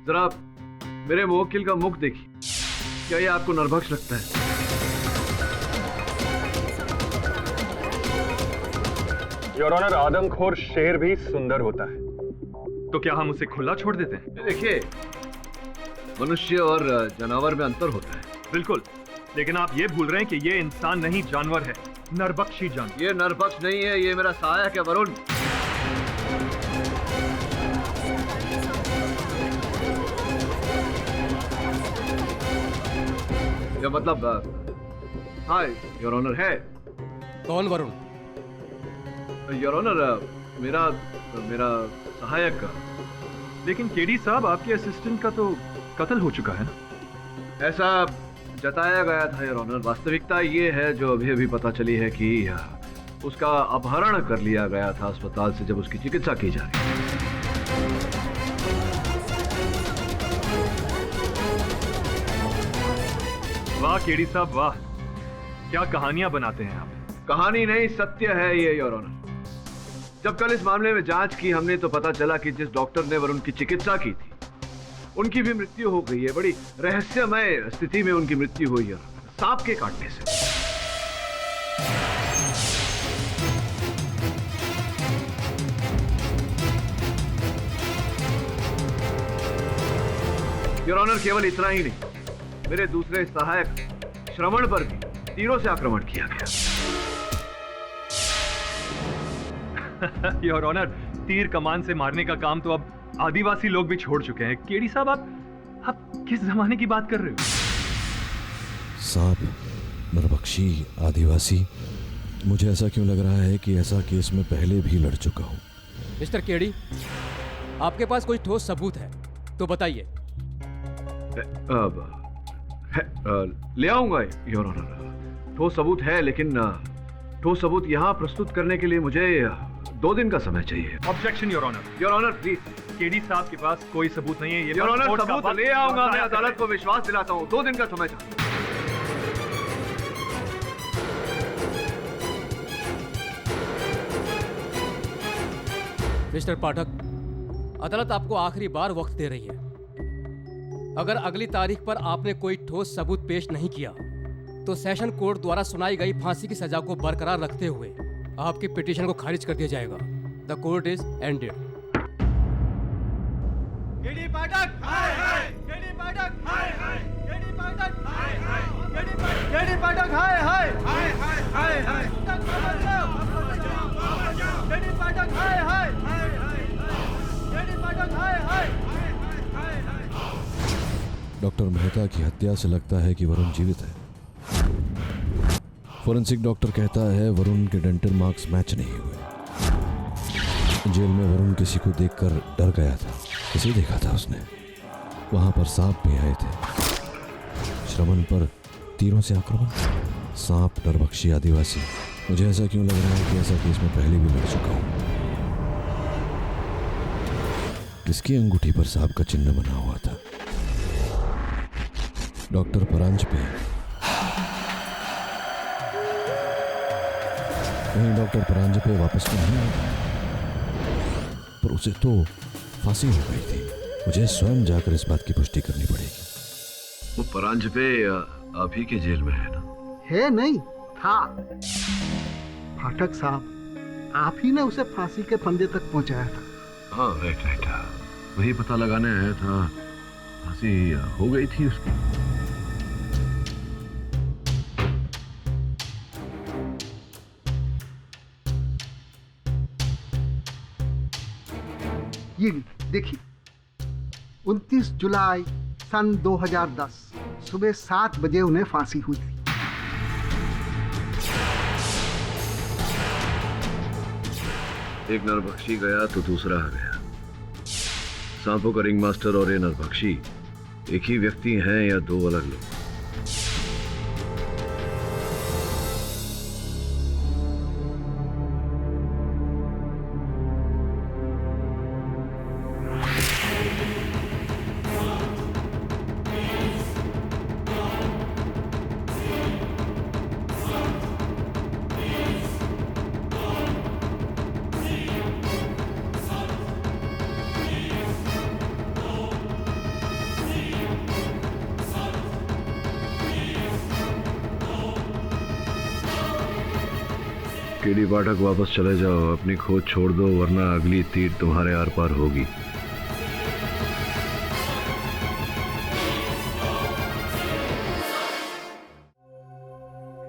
जरा मेरे मुवक्किल का मुख देखिए, क्या ये आपको नरभक्ष लगता है? योर ऑनर, आदमखोर शेर भी सुंदर होता है, तो क्या हम उसे खुला छोड़ देते हैं? देखिए, मनुष्य और जानवर में अंतर होता है। बिल्कुल, लेकिन आप ये भूल रहे हैं कि ये इंसान नहीं, जानवर है, नरभक्षी जानवर। ये नरभक्ष नहीं है, ये मेरा सहायक है वरुण। ये मतलब हाँ योर ऑनर है। कौन वरुण? योर ऑनर, मेरा सहायक का। लेकिन केडी साहब, आपके असिस्टेंट का तो कत्ल हो चुका है ना? ऐसा जताया गया था योर ऑनर। वास्तविकता ये है जो अभी अभी पता चली है कि उसका अपहरण कर लिया गया था अस्पताल से जब उसकी चिकित्सा की जा रही थी। वाह केडी साहब, वाह, क्या कहानियां बनाते हैं आप। कहानी नहीं, सत्य है ये योर ऑनर। जब कल इस मामले में जांच की हमने तो पता चला कि जिस डॉक्टर ने वरुण की चिकित्सा की थी उनकी भी मृत्यु हो गई है। बड़ी रहस्यमय स्थिति में उनकी मृत्यु हुई है, सांप के काटने से। योर ऑनर, केवल इतना ही नहीं, मेरे दूसरे सहायक श्रवण पर भी तीरों से आक्रमण किया गया। योर ऑनर, तीर कमान से मारने का काम तो अब आदिवासी लोग भी छोड़ चुके हैं। केडी साहब, आप किस जमाने की बात कर रहे हो? सांप, नरभक्षी, आदिवासी, मुझे ऐसा क्यों लग रहा है कि ऐसा केस में पहले भी लड़ चुका हूं। मिस्टर केडी, आपके पास कोई ठोस सबूत है तो बताइए। ले आऊंगा योर ऑनर। ठोस सबूत है, लेकिन ठोस सबूत यहाँ प्रस्तुत करने के लिए मुझे 2 दिन का समय चाहिए। Objection your honour. Your honour please. KD साहब के पास कोई सबूत नहीं है। योर ऑनर, सबूत ले आऊंगा। मैं अदालत को विश्वास दिलाता हूँ। 2 दिन का समय चाहिए। मिस्टर पाठक, अदालत आपको आखिरी बार वक्त दे रही है। अगर अगली तारीख पर आपने कोई ठोस सबूत पेश नहीं किया तो सेशन कोर्ट द्वारा सुनाई गई फांसी की सजा को बरकरार रखते हुए आपकी पिटीशन को खारिज कर दिया जाएगा। The court is ended. KD Pathak, hi hi. KD Pathak, hi hi. KD Pathak, hi hi. KD Pathak, hi hi. Hi hi hi hi. KD Pathak, hi hi. KD Pathak, hi hi. Doctor Mehta की हत्या से लगता है कि वरुण जीवित है। Forensic doctor कहता है वरुण के डेंटल मार्क्स मैच नहीं हुए। जेल में वरुण किसी को देखकर डर गया था। किसे देखा था उसने? वहां पर सांप भी आए थे। श्रवण पर तीरों से आक्रमण, सांप, नरभक्षी, आदिवासी। मुझे ऐसा क्यों लग रहा है कि ऐसा केस में पहले भी लड़ चुका हूं। किसकी अंगूठी पर सांप का चिन्ह बना हुआ था? डॉक्टर परांजपे। कहीं डॉक्टर परांजपे वापस तो नहीं आया? पर उसे तो फांसी हो गई थी। मुझे स्वयं जाकर इस बात की पुष्टि करनी पड़ेगी। वो परांजपे आप ही के जेल में है ना? है नहीं, था। फाटक साहब, आप ही ने उसे फांसी के फंदे तक पहुंचाया था। हाँ, राइट। वही पता लगाने आया था। फांसी हो गई थी उसकी। ये देखिए, 29 जुलाई सन 2010 सुबह 7 बजे उन्हें फांसी हुई थी। एक नरभक्षी गया तो दूसरा आ गया। सांपों का रिंग मास्टर और ये नरभक्षी एक ही व्यक्ति हैं या 2 अलग लोग? केडी पाठक, वापस चले जाओ, अपनी खोज छोड़ दो, वरना अगली तीर तुम्हारे आर पार होगी।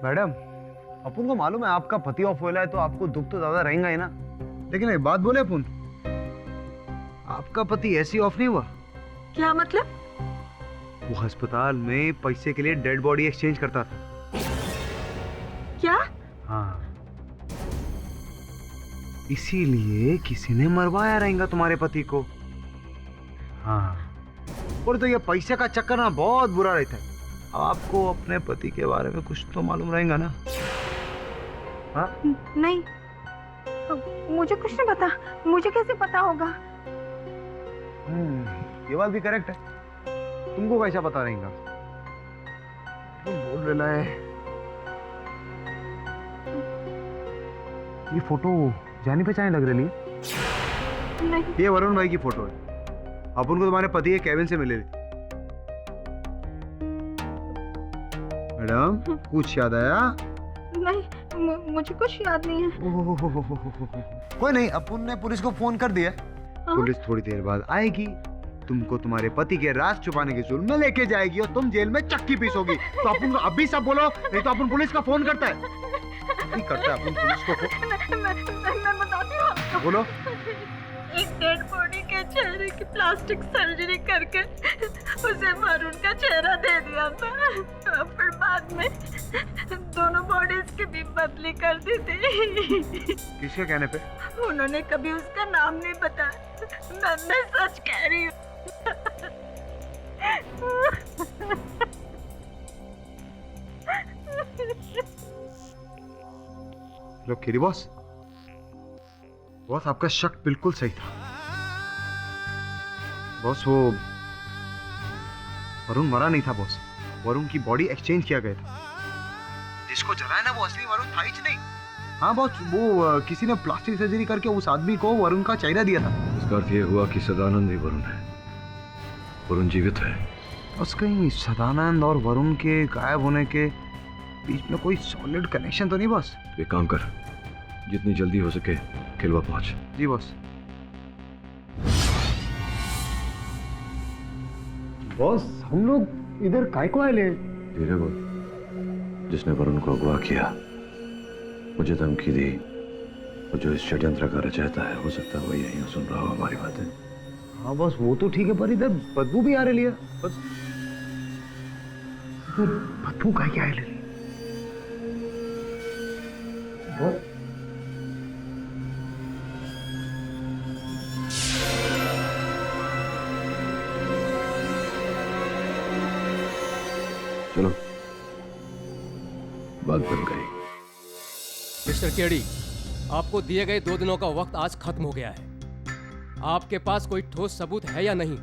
मैडम, अपन को मालूम है आपका पति ऑफ हुआ है, तो आपको दुख तो ज्यादा रहेगा ही ना। लेकिन एक बात बोले अपन, आपका पति ऐसी ऑफ नहीं हुआ। क्या मतलब? वो अस्पताल में पैसे के लिए डेड बॉडी एक्सचेंज करता था। क्या? हाँ, इसीलिए किसी ने मरवाया रहेगा तुम्हारे पति को। हाँ, और तो ये पैसे का चक्कर ना बहुत बुरा रहता है। आपको अपने पति के बारे में कुछ तो मालूम रहेगा ना? हाँ? नहीं, मुझे कुछ नहीं पता। मुझे कैसे पता होगा? ये बात भी करेक्ट है। तुमको कैसा पता रहेगा? तुम बोल रहा है। ये फोटो जानी पहचानी लग रही है। नहीं। ये वरुण भाई की फोटो है। अपन को तुम्हारे पति के केबिन से मिले। मैडम, कुछ याद आया? नहीं, मुझे कुछ याद नहीं है। कोई नहीं, अपन ने पुलिस को फोन कर दिया। पुलिस थोड़ी देर बाद आएगी, तुमको तुम्हारे पति के राज छुपाने के जुर्म में लेके जाएगी और तुम जेल में चक्की पीसोगी। तो अपन को अभी सब बोलो, नहीं तो अपन पुलिस का फोन करता है। नहीं करता है अपन पुलिस को फोन। मैं बताती हूँ आपको। बोलो। एक डेड बॉडी के चेहरे की प्लास्टिक सर्जरी करके उसे वरुण का चेहरा दे दिया था। फिर बाद में दोनों बॉडीज की भी बदली कर दी थी। किसके कहने पे? उन्होंने कभी उसका नाम नहीं बताया। मैं सच कह रही हूँ। लो किरी बॉस, बॉस आपका शक बिल्कुल सही था। बॉस, वो वरुण मरा नहीं था बॉस। वरुण की बॉडी एक्सचेंज किया गया था। जिसको जलाया ना वो असली वरुण था ही नहीं। हाँ बॉस, वो किसी ने प्लास्टिक सर्जरी करके उस आदमी को वरुण का चेहरा दिया था। इसका अर्थ ये हुआ कि सदानंद ही वरुण है। वरुण जीवित है। बस कहीं सदानंद और वरुण के गायब होने के बीच में कोई सॉलिड कनेक्शन तो नहीं बॉस? तो एक काम कर, जितनी जल्दी हो सके खिलवा पहुंच। जी बॉस। बॉस, हम लोग इधर काय को आए? धीरे बोल। जिसने वरुण को अगवा किया, मुझे धमकी दी, और जो इस षड्यंत्र का रचयिता है, हो सकता है वो यहीं सुन रहा हो हमारी बातें। हाँ बॉस, वो तो ठीक है, पर इधर बदबू भी आ रही है। बदबू का क्या है? चलो, बात बन गई। मिस्टर केडी, आपको दिए गए 2 दिनों का वक्त आज खत्म हो गया है। आपके पास कोई ठोस सबूत है या नहीं?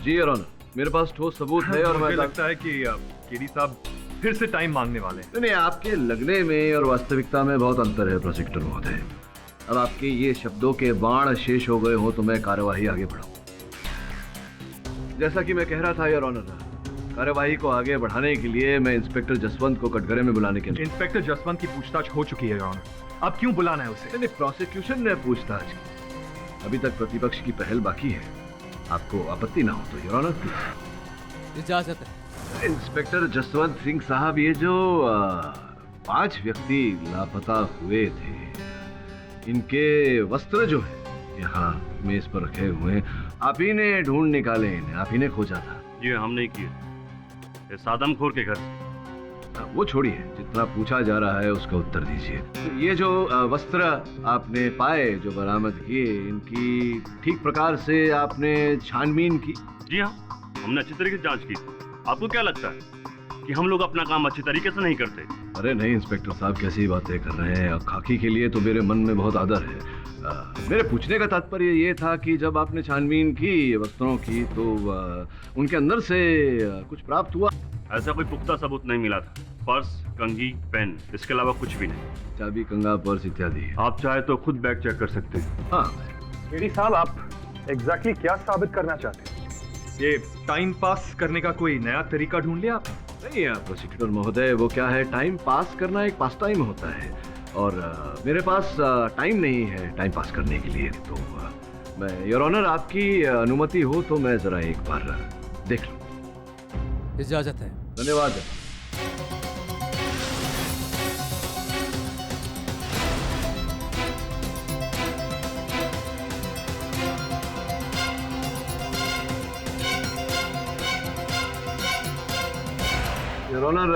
जी योर ऑनर, मेरे पास ठोस सबूत है और मुझे लगता है कि केडी साहब फिर से टाइम मांगने वाले हैं। नहीं, आपके लगने में और वास्तविकता में बहुत अंतर है प्रोसिक्यूटर महोदय। अब आपके ये शब्दों के बाण शेष हो गए हो तो मैं कार्यवाही आगे बढ़ाऊं। जैसा कि मैं कह रहा था योर ऑनर, कार्यवाही को आगे बढ़ाने के लिए मैं इंस्पेक्टर जसवंत को कटघरे में बुलाने के लिए। इंस्पेक्टर जसवंत की पूछताछ हो चुकी है योर ऑनर। अब क्यों बुलाना है उसे? नहीं, प्रोसिक्यूशन ने पूछताछ की। अभी तक प्रतिपक्ष की पहल बाकी है। आपको आपत्ति ना हो तो योर ऑनर प्लीज। इजाजत है। इंस्पेक्टर जसवंत सिंह साहब, ये जो 5 व्यक्ति लापता हुए थे, इनके वस्त्र जो है यहाँ मेज पर रखे हुए हैं, आप ही ने ढूंढ निकाले इन्हें, आप ही ने खोजा था? ये हम नहीं किए, ये सादमखोर के घर से। वो छोड़िए, जितना पूछा जा रहा है उसका उत्तर दीजिए। तो ये जो वस्त्र आपने पाए, जो बरामद किए, इनकी ठीक प्रकार से आपने छानबीन की? जी हाँ, हमने अच्छी तरीके से जांच की। आपको क्या लगता है कि हम लोग अपना काम अच्छी तरीके से नहीं करते? अरे नहीं इंस्पेक्टर साहब, कैसी बातें कर रहे हैं। खाकी के लिए तो मेरे मन में बहुत आदर है। मेरे पूछने का तात्पर्य ये था कि जब आपने छानबीन की वस्त्रों की, तो उनके अंदर से कुछ प्राप्त हुआ? ऐसा कोई पुख्ता सबूत नहीं मिला था। पर्स, कंघी, पेन, इसके अलावा कुछ भी नहीं। चाबी, कंघा, पर्स इत्यादि। आप चाहे तो खुद बैग चेक कर सकते हैं। हाँ। केडी साहब, आप एग्जैक्टली क्या साबित करना चाहते हैं? ये टाइम पास करने का कोई नया तरीका ढूंढ लिया आप? नहीं प्रोसिक्यूटर महोदय, वो क्या है, टाइम पास करना एक पास टाइम होता है, और मेरे पास टाइम नहीं है टाइम पास करने के लिए, तो मैं योर ऑनर आपकी अनुमति हो तो मैं जरा एक बार देख लूं। इजाजत है। धन्यवाद। योर ऑनर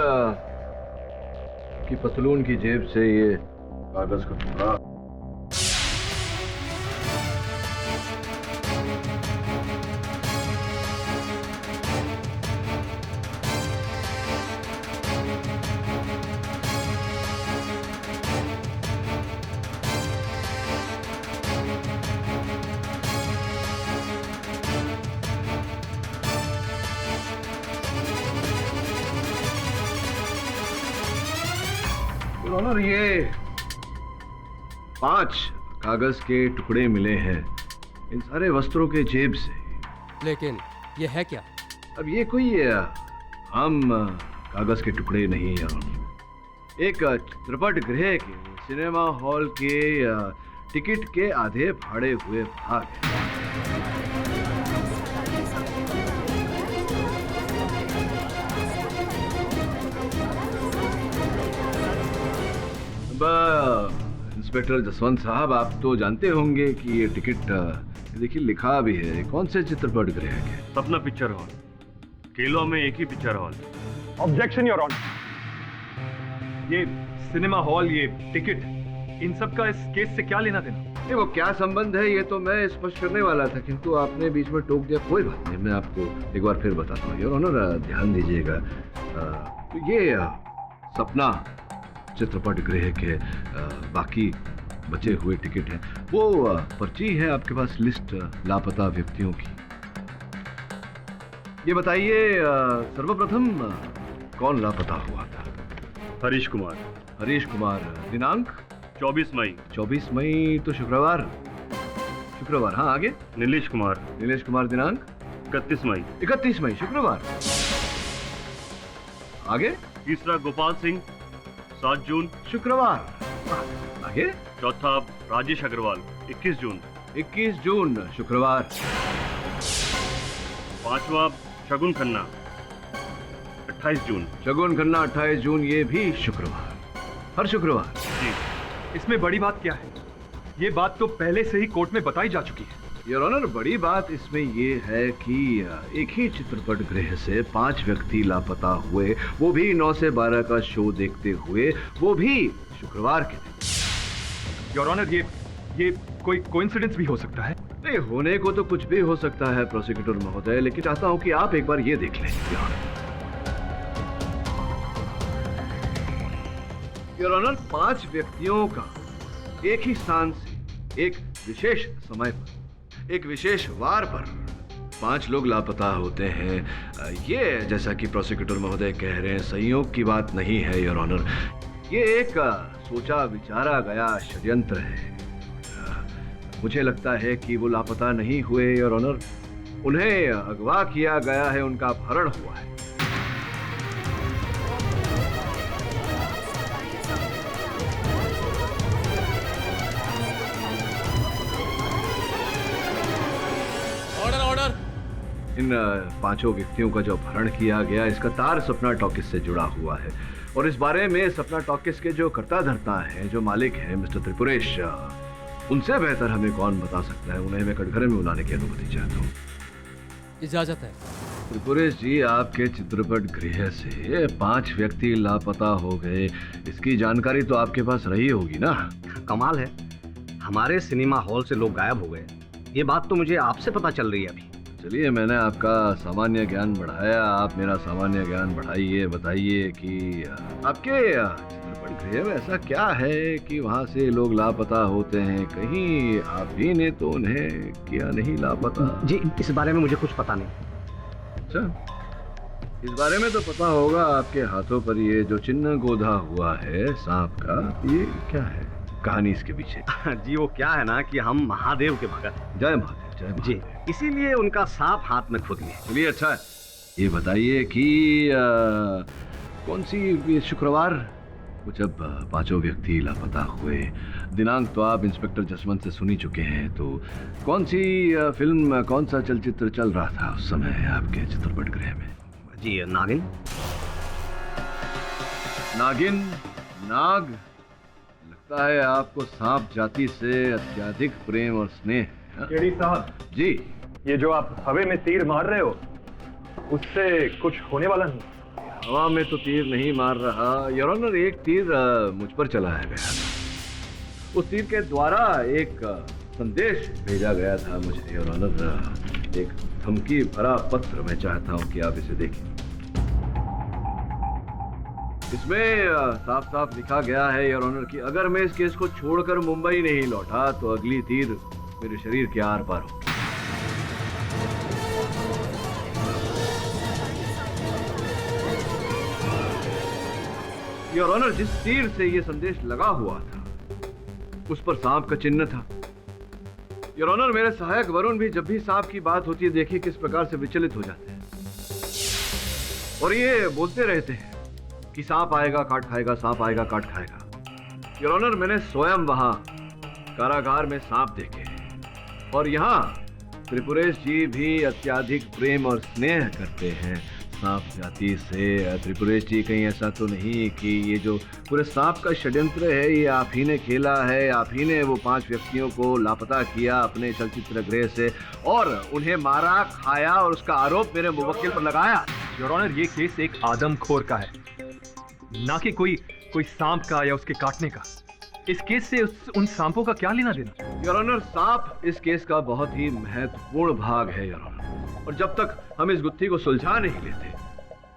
की पतलून की जेब से ये कागज का टुकड़ा ऑनर, ये 5 कागज के टुकड़े मिले हैं इन सारे वस्त्रों के जेब से। लेकिन ये है क्या? अब ये कोई आम कागज के टुकड़े नहीं है। एक चित्रपट गृह के सिनेमा हॉल के टिकट के आधे फाड़े हुए भाग हैं। इंस्पेक्टर जसवंत साहब, आप तो जानते होंगे कि ये टिकट देखिए लिखा भी है कौन से चित्रपट गृह के? सपना पिक्चर हॉल। केलो में एक ही picture hall. Objection your honour. ये सिनेमा हॉल, ये टिकट, इन सब का इस केस से क्या लेना देना? वो क्या संबंध है ये तो मैं स्पष्ट करने वाला था, किंतु आपने बीच में टोक दिया। कोई बात नहीं, मैं आपको एक बार फिर बताता हूँ। योर ऑनर, ध्यान दीजिएगा, ये सपना चित्रपट गृह के बाकी बचे हुए टिकट हैं। वो पर्ची है आपके पास लिस्ट लापता व्यक्तियों की। ये बताइए सर्वप्रथम कौन लापता हुआ था? हरीश कुमार। हरीश कुमार। दिनांक 24 मई। 24 मई तो शुक्रवार। शुक्रवार, हाँ। आगे? नीलेश कुमार। नीलेश कुमार। दिनांक 31 मई। 31 मई शुक्रवार। आगे? तीसरा गोपाल सिंह, 7 जून शुक्रवार। आगे? चौथा राजेश अग्रवाल, 21 जून। 21 जून शुक्रवार। पांचवा शगुन खन्ना, 28 जून। शगुन खन्ना 28 जून, ये भी शुक्रवार। हर शुक्रवार। जी। इसमें बड़ी बात क्या है? ये बात तो पहले से ही कोर्ट में बताई जा चुकी है। योर ऑनर, बड़ी बात इसमें ये है कि एक ही चित्रपट गृह से 5 व्यक्ति लापता हुए, वो भी 9 से 12 का शो देखते हुए, वो भी शुक्रवार के दिन। योर ऑनर, ये कोई कोइंसिडेंस भी हो सकता है? नहीं, होने को तो कुछ भी हो सकता है प्रोसिक्यूटर महोदय, लेकिन चाहता हूं कि आप एक बार ये देख लें। योर ऑनर, 5 व्यक्तियों का एक ही स्थान से एक विशेष समय पर, एक विशेष वार पर 5 लोग लापता होते हैं। ये जैसा कि प्रोसिक्यूटर महोदय कह रहे हैं, संयोग की बात नहीं है योर ऑनर। ये एक सोचा विचारा गया षड्यंत्र है। मुझे लगता है कि वो लापता नहीं हुए योर ऑनर, उन्हें अगवा किया गया है, उनका अपहरण हुआ है। इन 5 व्यक्तियों का जो अपहरण किया गया, इसका तार सपना टॉकीज से जुड़ा हुआ है, और इस बारे में सपना टॉकीज के जो कर्ता धर्ता हैं, जो मालिक हैं मिस्टर त्रिपुरेश, उनसे बेहतर हमें कौन बता सकता है। उन्हें मैं कटघरे में बुलाने की अनुमति चाहता हूँ। इजाजत है। त्रिपुरेश जी, आपके चित्रपट गृह से 5 व्यक्ति लापता हो गए, इसकी जानकारी तो आपके पास रही होगी ना? कमाल है, हमारे सिनेमा हॉल से लोग गायब हो गए, ये बात तो मुझे आपसे पता चल रही है अभी। चलिए, मैंने आपका सामान्य ज्ञान बढ़ाया, आप मेरा सामान्य ज्ञान बढ़ाइए। बताइए कि आपके चित्रपट गृह में ऐसा क्या है कि वहाँ से लोग लापता होते हैं? कहीं आप भी ने तो उन्हें किया नहीं लापता? जी, इस बारे में मुझे कुछ पता नहीं। अच्छा, इस बारे में तो पता होगा। आपके हाथों पर ये जो चिन्ह गोधा हुआ है सांप का, ये क्या है? कहानी इसके पीछे? जी, वो क्या है ना कि हम महादेव के भगत। जय महादेव। जय महादेव। जी, इसीलिए उनका सांप हाथ में खुद लिए। चलिए, अच्छा है। ये बताइए कि कौन सी शुक्रवार कुछ अब पांचों व्यक्ति लापता हुए। दिनांक तो आप इंस्पेक्टर जसवंत से सुन ही चुके हैं, तो कौन सी फिल्म, कौन सा चलचित्र चल रहा था उस समय आपके चित्रपट गृह में? जी नागिन। नागिन? नाग? लगता है आपको सांप जाति से अत्यधिक प्रेम और स्नेह। केडी साहब जी, ये जो आप हवा में तीर मार रहे हो उससे कुछ होने वाला नहीं। हवा में तो तीर नहीं मार रहा योर ऑनर, एक तीर मुझ पर चलाया गया था। उस तीर के द्वारा एक संदेश भेजा गया था मुझे योर ऑनर, एक धमकी भरा पत्र। मैं चाहता हूं कि आप इसे देखें। इसमें साफ साफ लिखा गया है योर ऑनर कि अगर मैं इस केस को छोड़कर मुंबई नहीं लौटा तो अगली तीर मेरे शरीर के आर पार होगी। योर ऑनर, जिस तीर से यह संदेश लगा हुआ था उस पर सांप का चिन्ह था। योर ऑनर, मेरे सहायक वरुण भी जब भी सांप की बात होती है देखिए किस प्रकार से विचलित हो जाते हैं और ये बोलते रहते हैं कि सांप आएगा काट खाएगा, सांप आएगा काट खाएगा। योर ऑनर, मैंने स्वयं वहां कारागार में सांप देखे और यहाँ त्रिपुरेश जी भी अत्यधिक प्रेम और स्नेह करते हैं सांप जाति से। त्रिपुरेश जी, कहीं ऐसा तो नहीं कि ये जो पूरे सांप का षड्यंत्र है ये आप ही ने खेला है, आप ही ने वो 5 व्यक्तियों को लापता किया अपने चलचित्र गृह से और उन्हें मारा, खाया और उसका आरोप मेरे मुवक्किल पर लगाया? योर ऑनर, ये केस एक आदमखोर का है, ना कि कोई सांप का या उसके काटने का। इस केस से उन सांपों का क्या लेना देना? योर ऑनर, सांप इस केस का बहुत ही महत्वपूर्ण भाग है योर ऑनर, और जब तक हम इस गुत्थी को सुलझा नहीं लेते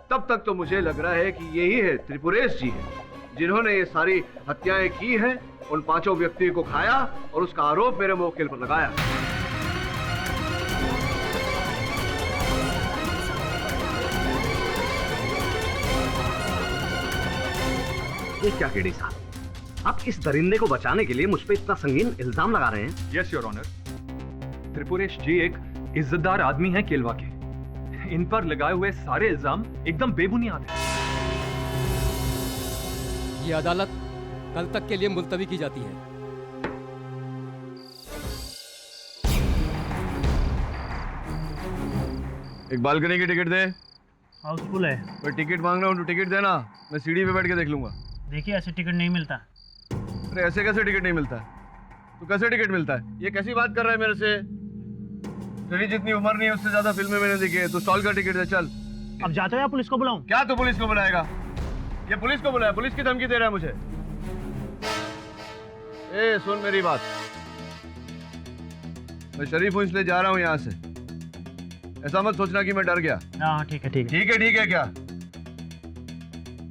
तब तक तो मुझे लग रहा है कि यही है त्रिपुरेश जी है जिन्होंने ये सारी हत्याएं की हैं, उन 5 व्यक्तियों को खाया और उसका आरोप मेरे मुवक्किल पर लगाया। ये क्या केडी साहब, आप इस दरिंदे को बचाने के लिए मुझ पे इतना संगीन इल्जाम लगा रहे हैं? यस योर ऑनर, त्रिपुरेश जी एक इज्जतदार आदमी हैं केलवा के। इन पर लगाए हुए सारे इल्जाम एकदम बेबुनियाद हैं। ये अदालत कल तक के लिए मुलतवी की जाती है। एक बालकनी की टिकट दे। हाउसफुल है। मैं टिकट मांग रहा हूँ तो टिकट देना, मैं सीढ़ी पे बैठ के देख लूंगा। देखिए ऐसे टिकट नहीं मिलता। अरे ऐसे कैसे टिकट नहीं मिलता है? तो कैसे टिकट मिलता है? ये कैसी बात कर रहा है मेरे से? तेरी जितनी उम्र नहीं है उससे ज्यादा फिल्में मैंने देखी है। तो स्टॉल का टिकट दे, चल। अब जाते हो या पुलिस को बुलाऊं? क्या तू पुलिस को बुलाएगा? ये पुलिस को बुलाया, पुलिस की धमकी दे रहा है मुझे। ए सुन मेरी बात, मैं शरीफ हूँ इसलिए जा रहा हूँ यहाँ से। ऐसा मत सोचना कि मैं डर गया। हाँ ठीक है ठीक है। ठीक है क्या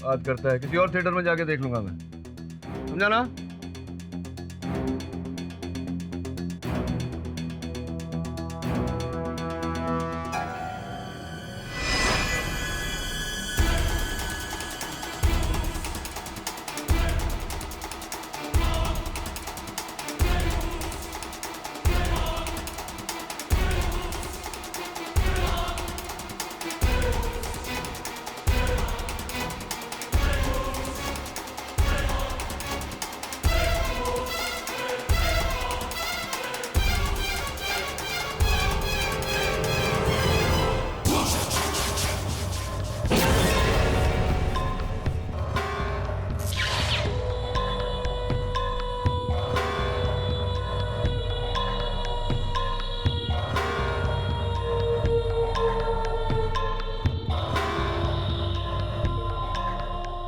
बात करता है? किसी और थिएटर में जाके देख लूंगा मैं, समझा ना?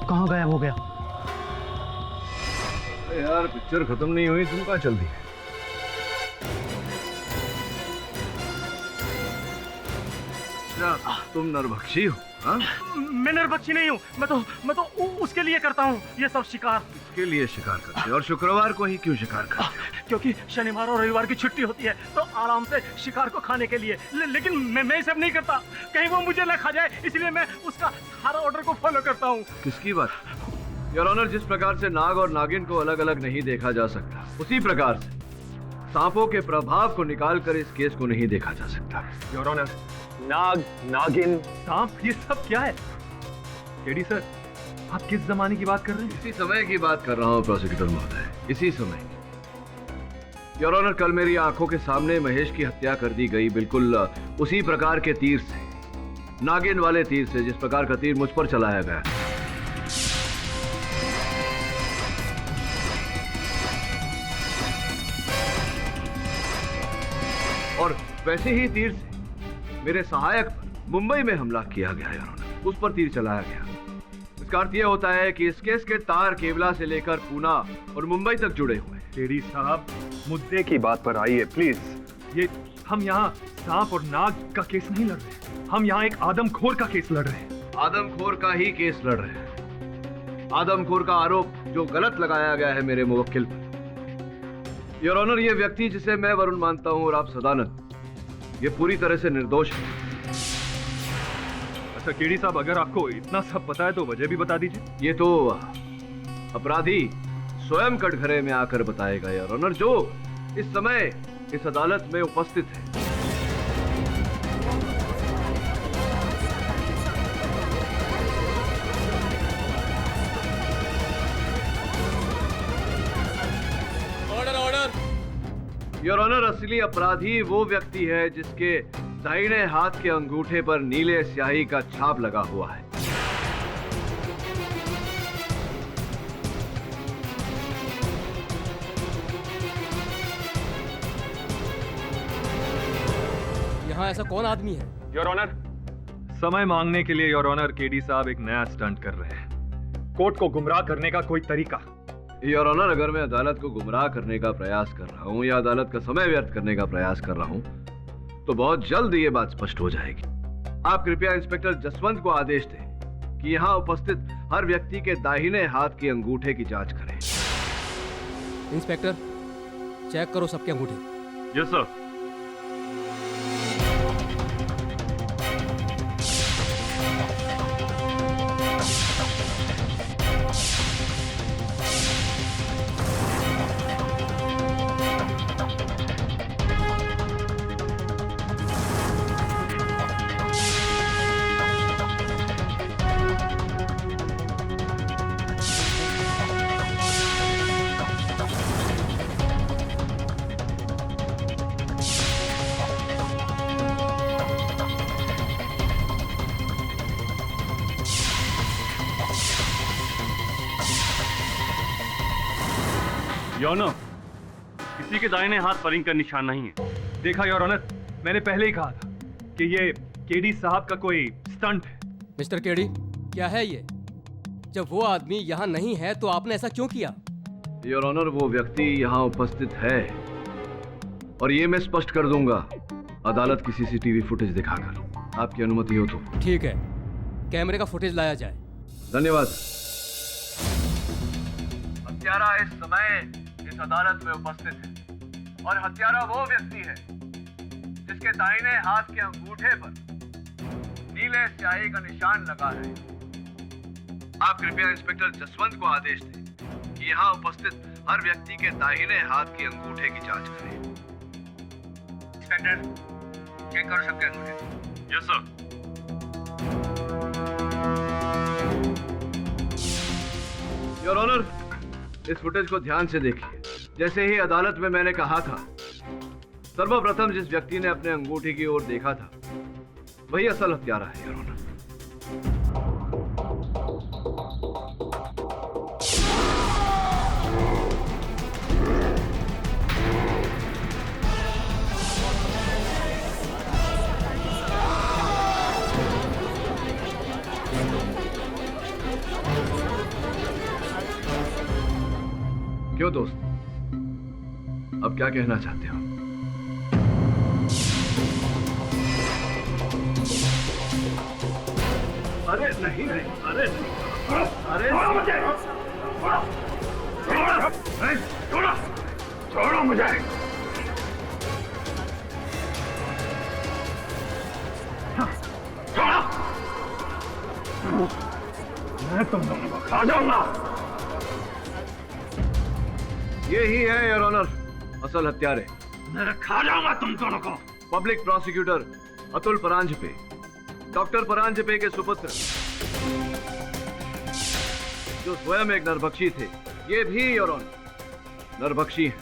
कहाँ गायब हो गया? अरे यार पिक्चर खत्म नहीं हुई, तुम कहाँ चल दी? तुम नरभक्षी हो? हाँ? मैं नरभक्षी नहीं हूँ, मैं तो उसके लिए करता हूँ ये सब शिकार। इसके लिए शिकार करते हो? और शुक्रवार को ही क्यों शिकार करते हो? क्योंकि शनिवार और रविवार की छुट्टी होती है तो आराम से शिकार को खाने के लिए। लेकिन मैं सब नहीं करता, कहीं वो मुझे न खा जाए, इसलिए मैं उसका हर ऑर्डर को फॉलो करता हूँ। किसकी बात? योर ऑनर, जिस प्रकार से नाग और नागिन को अलग अलग नहीं देखा जा सकता, उसी प्रकार से सांपों के प्रभाव को निकालकर इस केस को नहीं देखा जा सकता। योर ऑनर, नाग, नागिन, सांप, ये सब क्या है? केडी सर, आप किस जमाने की बात कर रहे हैं? इसी समय की बात कर रहा हूँ प्रोसिक्यूटर महोदय, इसी समय की। योर ऑनर, कल मेरी आंखों के सामने महेश की हत्या कर दी गई, बिल्कुल उसी प्रकार के तीर से, नागिन वाले तीर से, जिस प्रकार का तीर मुझ पर चलाया गया। और वैसे ही तीर से मेरे सहायक पर मुंबई में हमला किया गया, योर ऑनर। उस पर तीर चलाया गया। इसका अर्थ यह होता है कि इस केस के तार केवला से लेकर पूना और मुंबई तक जुड़े हुए हैं। केडी साहब, मुद्दे की बात पर आइए प्लीज। ये हम यहाँ सांप और नाग का केस नहीं लड़ रहे, हम यहाँ एक आदमखोर का केस लड़ रहे हैं। आदमखोर का ही केस लड़ रहे हैं। आदमखोर का आरोप जो गलत लगाया गया है मेरे मुवक्किल पर। योर ऑनर, ये व्यक्ति जिसे मैं वरुण मानता हूँ और आप सदानंद, ये पूरी तरह से निर्दोष है। अच्छा केडी साहब, अगर आपको इतना सब पता है तो वजह भी बता दीजिए। ये तो अपराधी स्वयं कटघरे में आकर बताएगा योर ऑनर, जो इस समय इस अदालत में उपस्थित है। Order order. योर ऑनर, असली अपराधी वो व्यक्ति है जिसके दाहिने हाथ के अंगूठे पर नीले स्याही का छाप लगा हुआ है। यहाँ ऐसा कौन आदमी है? योर ऑनर, समय मांगने के लिए योर ऑनर केडी साहब एक नया स्टंट कर रहे हैं। कोर्ट को गुमराह करने का कोई तरीका। योर ऑनर, अगर मैं अदालत को गुमराह करने का प्रयास कर रहा हूँ या अदालत का समय व्यर्थ करने का प्रयास कर रहा हूँ तो बहुत जल्द ये बात स्पष्ट हो जाएगी। आप कृपया इंस्पेक्टर जसवंत को आदेश दें कि यहाँ उपस्थित हर व्यक्ति के दाहिने हाथ के अंगूठे की जांच करें। इंस्पेक्टर, चेक करो सबके अंगूठे। Yes sir. योर ऑनर, किसी के दाहिने हाथ पर रिंग का निशान नहीं है। देखा योर ऑनर, मैंने पहले ही कहा था कि ये केडी साहब का कोई स्टंट है। मिस्टर केडी, क्या है ये? जब वो आदमी यहाँ नहीं है तो आपने ऐसा क्यों किया? योर ऑनर, वो व्यक्ति यहाँ उपस्थित है और ये मैं स्पष्ट कर दूंगा अदालत की सीसीटीवी फुटेज दिखाकर। आपकी अनुमति हो तो। ठीक है, कैमरे का फुटेज लाया जाए। धन्यवाद। हत्यारा इस समय इस अदालत में उपस्थित है और हत्यारा वो व्यक्ति है जिसके दाहिने हाथ के अंगूठे पर नीले स्याही का निशान लगा है। आप कृपया इंस्पेक्टर जसवंत को आदेश दें कि यहाँ उपस्थित हर व्यक्ति के दाहिने हाथ के अंगूठे की जांच करें। इंस्पेक्टर, चेक कर सकते हैं अंगूठे। Yes sir. योर ऑनर, इस फुटेज को ध्यान से देखिए। जैसे ही अदालत में मैंने कहा था, सर्वप्रथम जिस व्यक्ति ने अपने अंगूठे की ओर देखा था वही असल हत्यारा है योर ऑनर। क्यों दोस्त, अब क्या कहना चाहते हो? अरे नहीं नहीं, अरे नहीं, अरे मुझे छोड़ो, छोड़ो मुझे। छोड़ो, मैं तुम दोनों को खा जाऊंगा। यही है योर ऑनर असल हत्यारे। मैं खा जाऊंगा तुम दोनों को। Public prosecutor Atul Paranjpe, doctor Paranjpe के सुपुत्र। जो स्वयं एक नरभक्षी थे, ये भी योर ऑनर नरभक्षी हैं।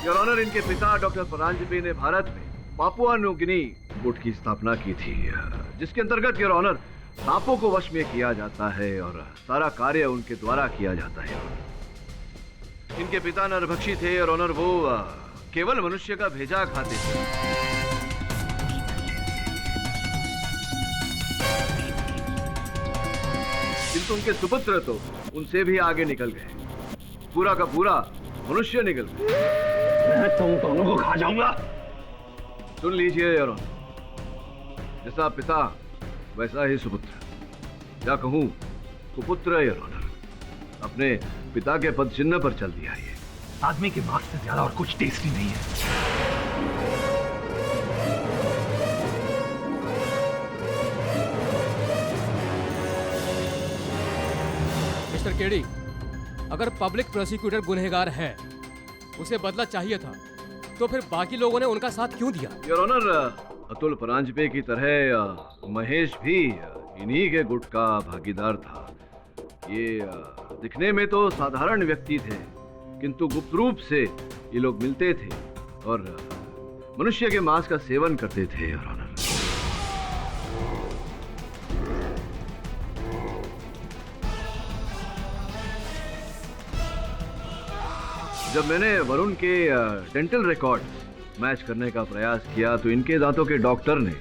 योर ऑनर, इनके पिता डॉक्टर परांजपे ने भारत में पापुआ न्यू गिनी गुट की स्थापना की थी, जिसके अंतर्गत योर ऑनर सांपों को वश में किया जाता है और सारा कार्य उनके द्वारा किया जाता है। इनके पिता नरभक्षी थे और ऑनर वो केवल मनुष्य का भेजा खाते थे। किंतु उनके सुपुत्र तो उनसे भी आगे निकल गए, पूरा का पूरा मनुष्य निकल गए। मैं तुम दोनों को खा जाऊंगा। सुन लीजिए योर ऑनर, जैसा पिता वैसा ही सुपुत्र, या कहूं कुपुत्र योर ऑनर, अपने पिता के पद चिन्ह पर चल दिया। ये आदमी के मांस से ज्यादा और कुछ टेस्टी नहीं है। मिस्टर केडी, अगर पब्लिक प्रोसिक्यूटर गुनहगार है, उसे बदला चाहिए था, तो फिर बाकी लोगों ने उनका साथ क्यों दिया? योर ऑनर, अतुल परांजपे की तरह महेश भी इन्हीं के गुट का भागीदार था। ये दिखने में तो साधारण व्यक्ति थे, किंतु गुप्त रूप से ये लोग मिलते थे और मनुष्य के मांस का सेवन करते थे। योर ऑनर, जब मैंने वरुण के डेंटल रिकॉर्ड मैच करने का प्रयास किया तो इनके दांतों के डॉक्टर ने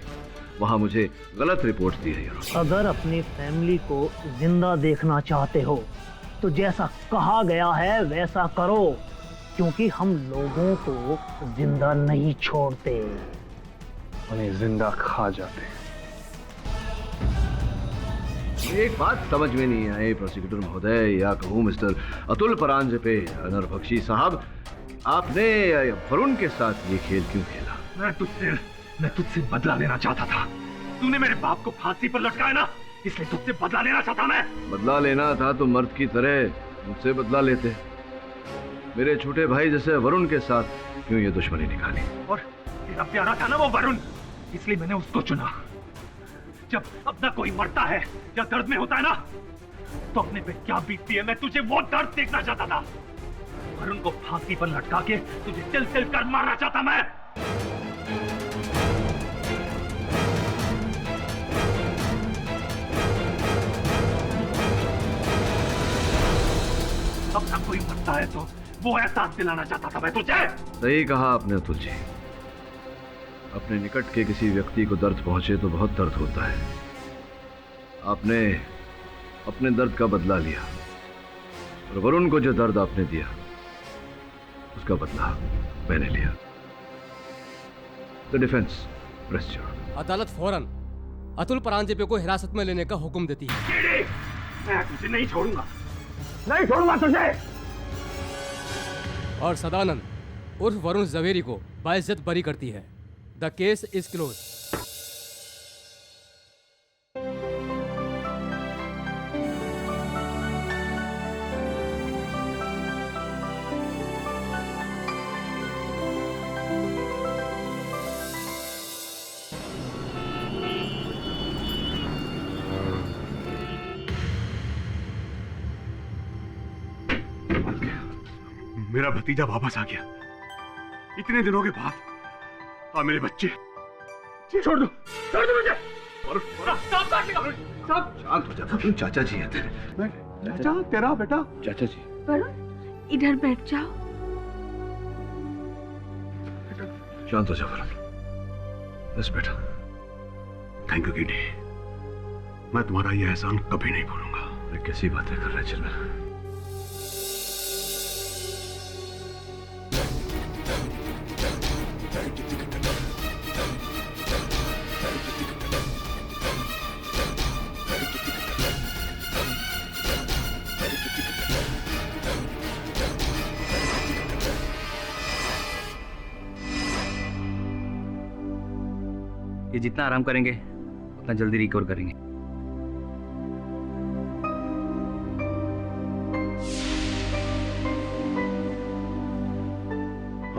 वहां मुझे गलत रिपोर्ट दी है। अगर अपनी फैमिली को जिंदा देखना चाहते हो तो जैसा कहा गया है वैसा करो, क्योंकि हम लोगों को जिंदा नहीं छोड़ते, उन्हें जिंदा खा जाते। एक बात समझ में नहीं आई प्रोसिक्यूटर महोदय, या कहूँ मिस्टर अतुल परांजपे नरभक्षी साहब, आपने वरुण के साथ ये खेल क्यों खेला? मैं तुझसे बदला लेना चाहता था। तूने मेरे बाप को फांसी पर लटकाया ना, इसलिए तुझसे बदला लेना चाहता मैं। बदला लेना था तो मर्द की तरह मुझसे बदला लेते। मेरे छोटे भाई जैसे वरुण के साथ क्यों ये दुश्मनी निकाली? और तेरा प्यारा था ना वो वरुण, इसलिए मैंने उसको चुना। जब अपना कोई मरता है या दर्द में होता है ना, तो अपने पे क्या बीतती है, मैं तुझे वो दर्द देखना चाहता था। वरुण को फांसी पर लटका के तुझे तिल तिल कर मारना चाहता मैं। अपना कोई मरता है तो वो एहसास दिलाना चाहता था मैं तुझे। सही कहा आपने अतुल जी, अपने निकट के किसी व्यक्ति को दर्द पहुंचे तो बहुत दर्द होता है। आपने अपने दर्द का बदला लिया और वरुण को जो दर्द आपने दिया उसका बदला मैंने लिया। The defence press your. अदालत फौरन अतुल परांजपे को हिरासत में लेने का हुक्म देती है। मैं तुझे नहीं छोड़ूंगा, नहीं छोड़ूंगा तुझे। और सदानंद उर्फ वरुण जवेरी को बाइज्जत बरी करती है। The case is close. मेरा भतीजा वापस आ गया इतने दिनों के बाद। हाँ मेरे बच्चे, छोड़ दो मुझे। शांत हो जा, चाचा जी है तेरे। चाचा तेरा बेटा? चाचा जी। वरुण इधर बैठ जाओ। शांत हो जा वरुण। बस बेटा। थैंक यू किडी, मैं तुम्हारा ये एहसान कभी नहीं भूलूंगा। अरे कैसी बातें कर रहे चिल्ला। ये जितना आराम करेंगे उतना जल्दी रिकवर करेंगे।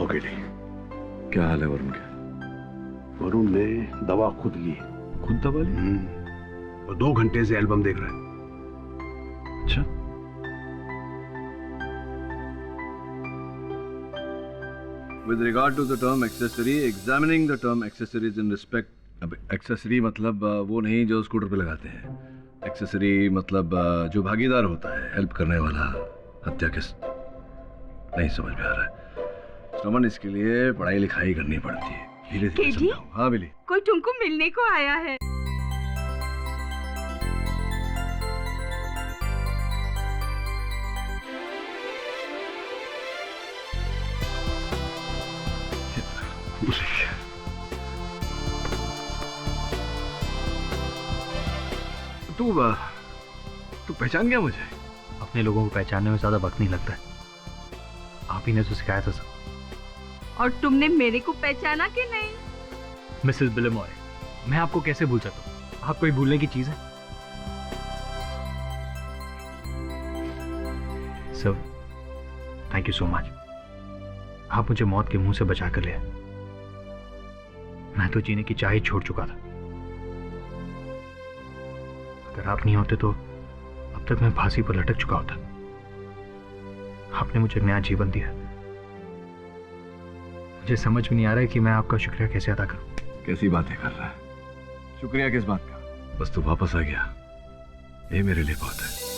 ओके क्या हाल है वरुण के? वरुण ने दवा खुद ली। खुद दवा ली? और 2 घंटे से एल्बम देख रहा है। अच्छा। With regard to the term accessory, examining the term accessories in respect. अब एक्सेसरी मतलब वो नहीं जो स्कूटर पे लगाते हैं। एक्सेसरी मतलब जो भागीदार होता है, हेल्प करने वाला। हत्या किस नहीं समझ में आ रहा है। श्रवण, इसके लिए पढ़ाई लिखाई करनी पड़ती है। धीरे धीरे समझाओ। हाँ बिली। कोई तुमको मिलने को आया है। तू पहचान गया मुझे? अपने लोगों को पहचानने में ज्यादा वक्त नहीं लगता है। आप ही ने तो सिखाया था सब। और तुमने मेरे को पहचाना कि नहीं? मिसेस बिलेमॉय, मैं आपको कैसे भूल सकता हूँ? आप कोई भूलने की चीज है? Sir, thank you so much. आप मुझे मौत के मुंह से बचा कर ले। मैं तो जीने की चाह ही छोड़ चुका था। अगर आप नहीं होते तो अब तक मैं फांसी पर लटक चुका होता। आपने मुझे नया जीवन दिया। मुझे समझ में नहीं आ रहा है कि मैं आपका शुक्रिया कैसे अदा करूं। कैसी बातें कर रहा है? शुक्रिया किस बात का? बस तू वापस आ गया, ये मेरे लिए बहुत है।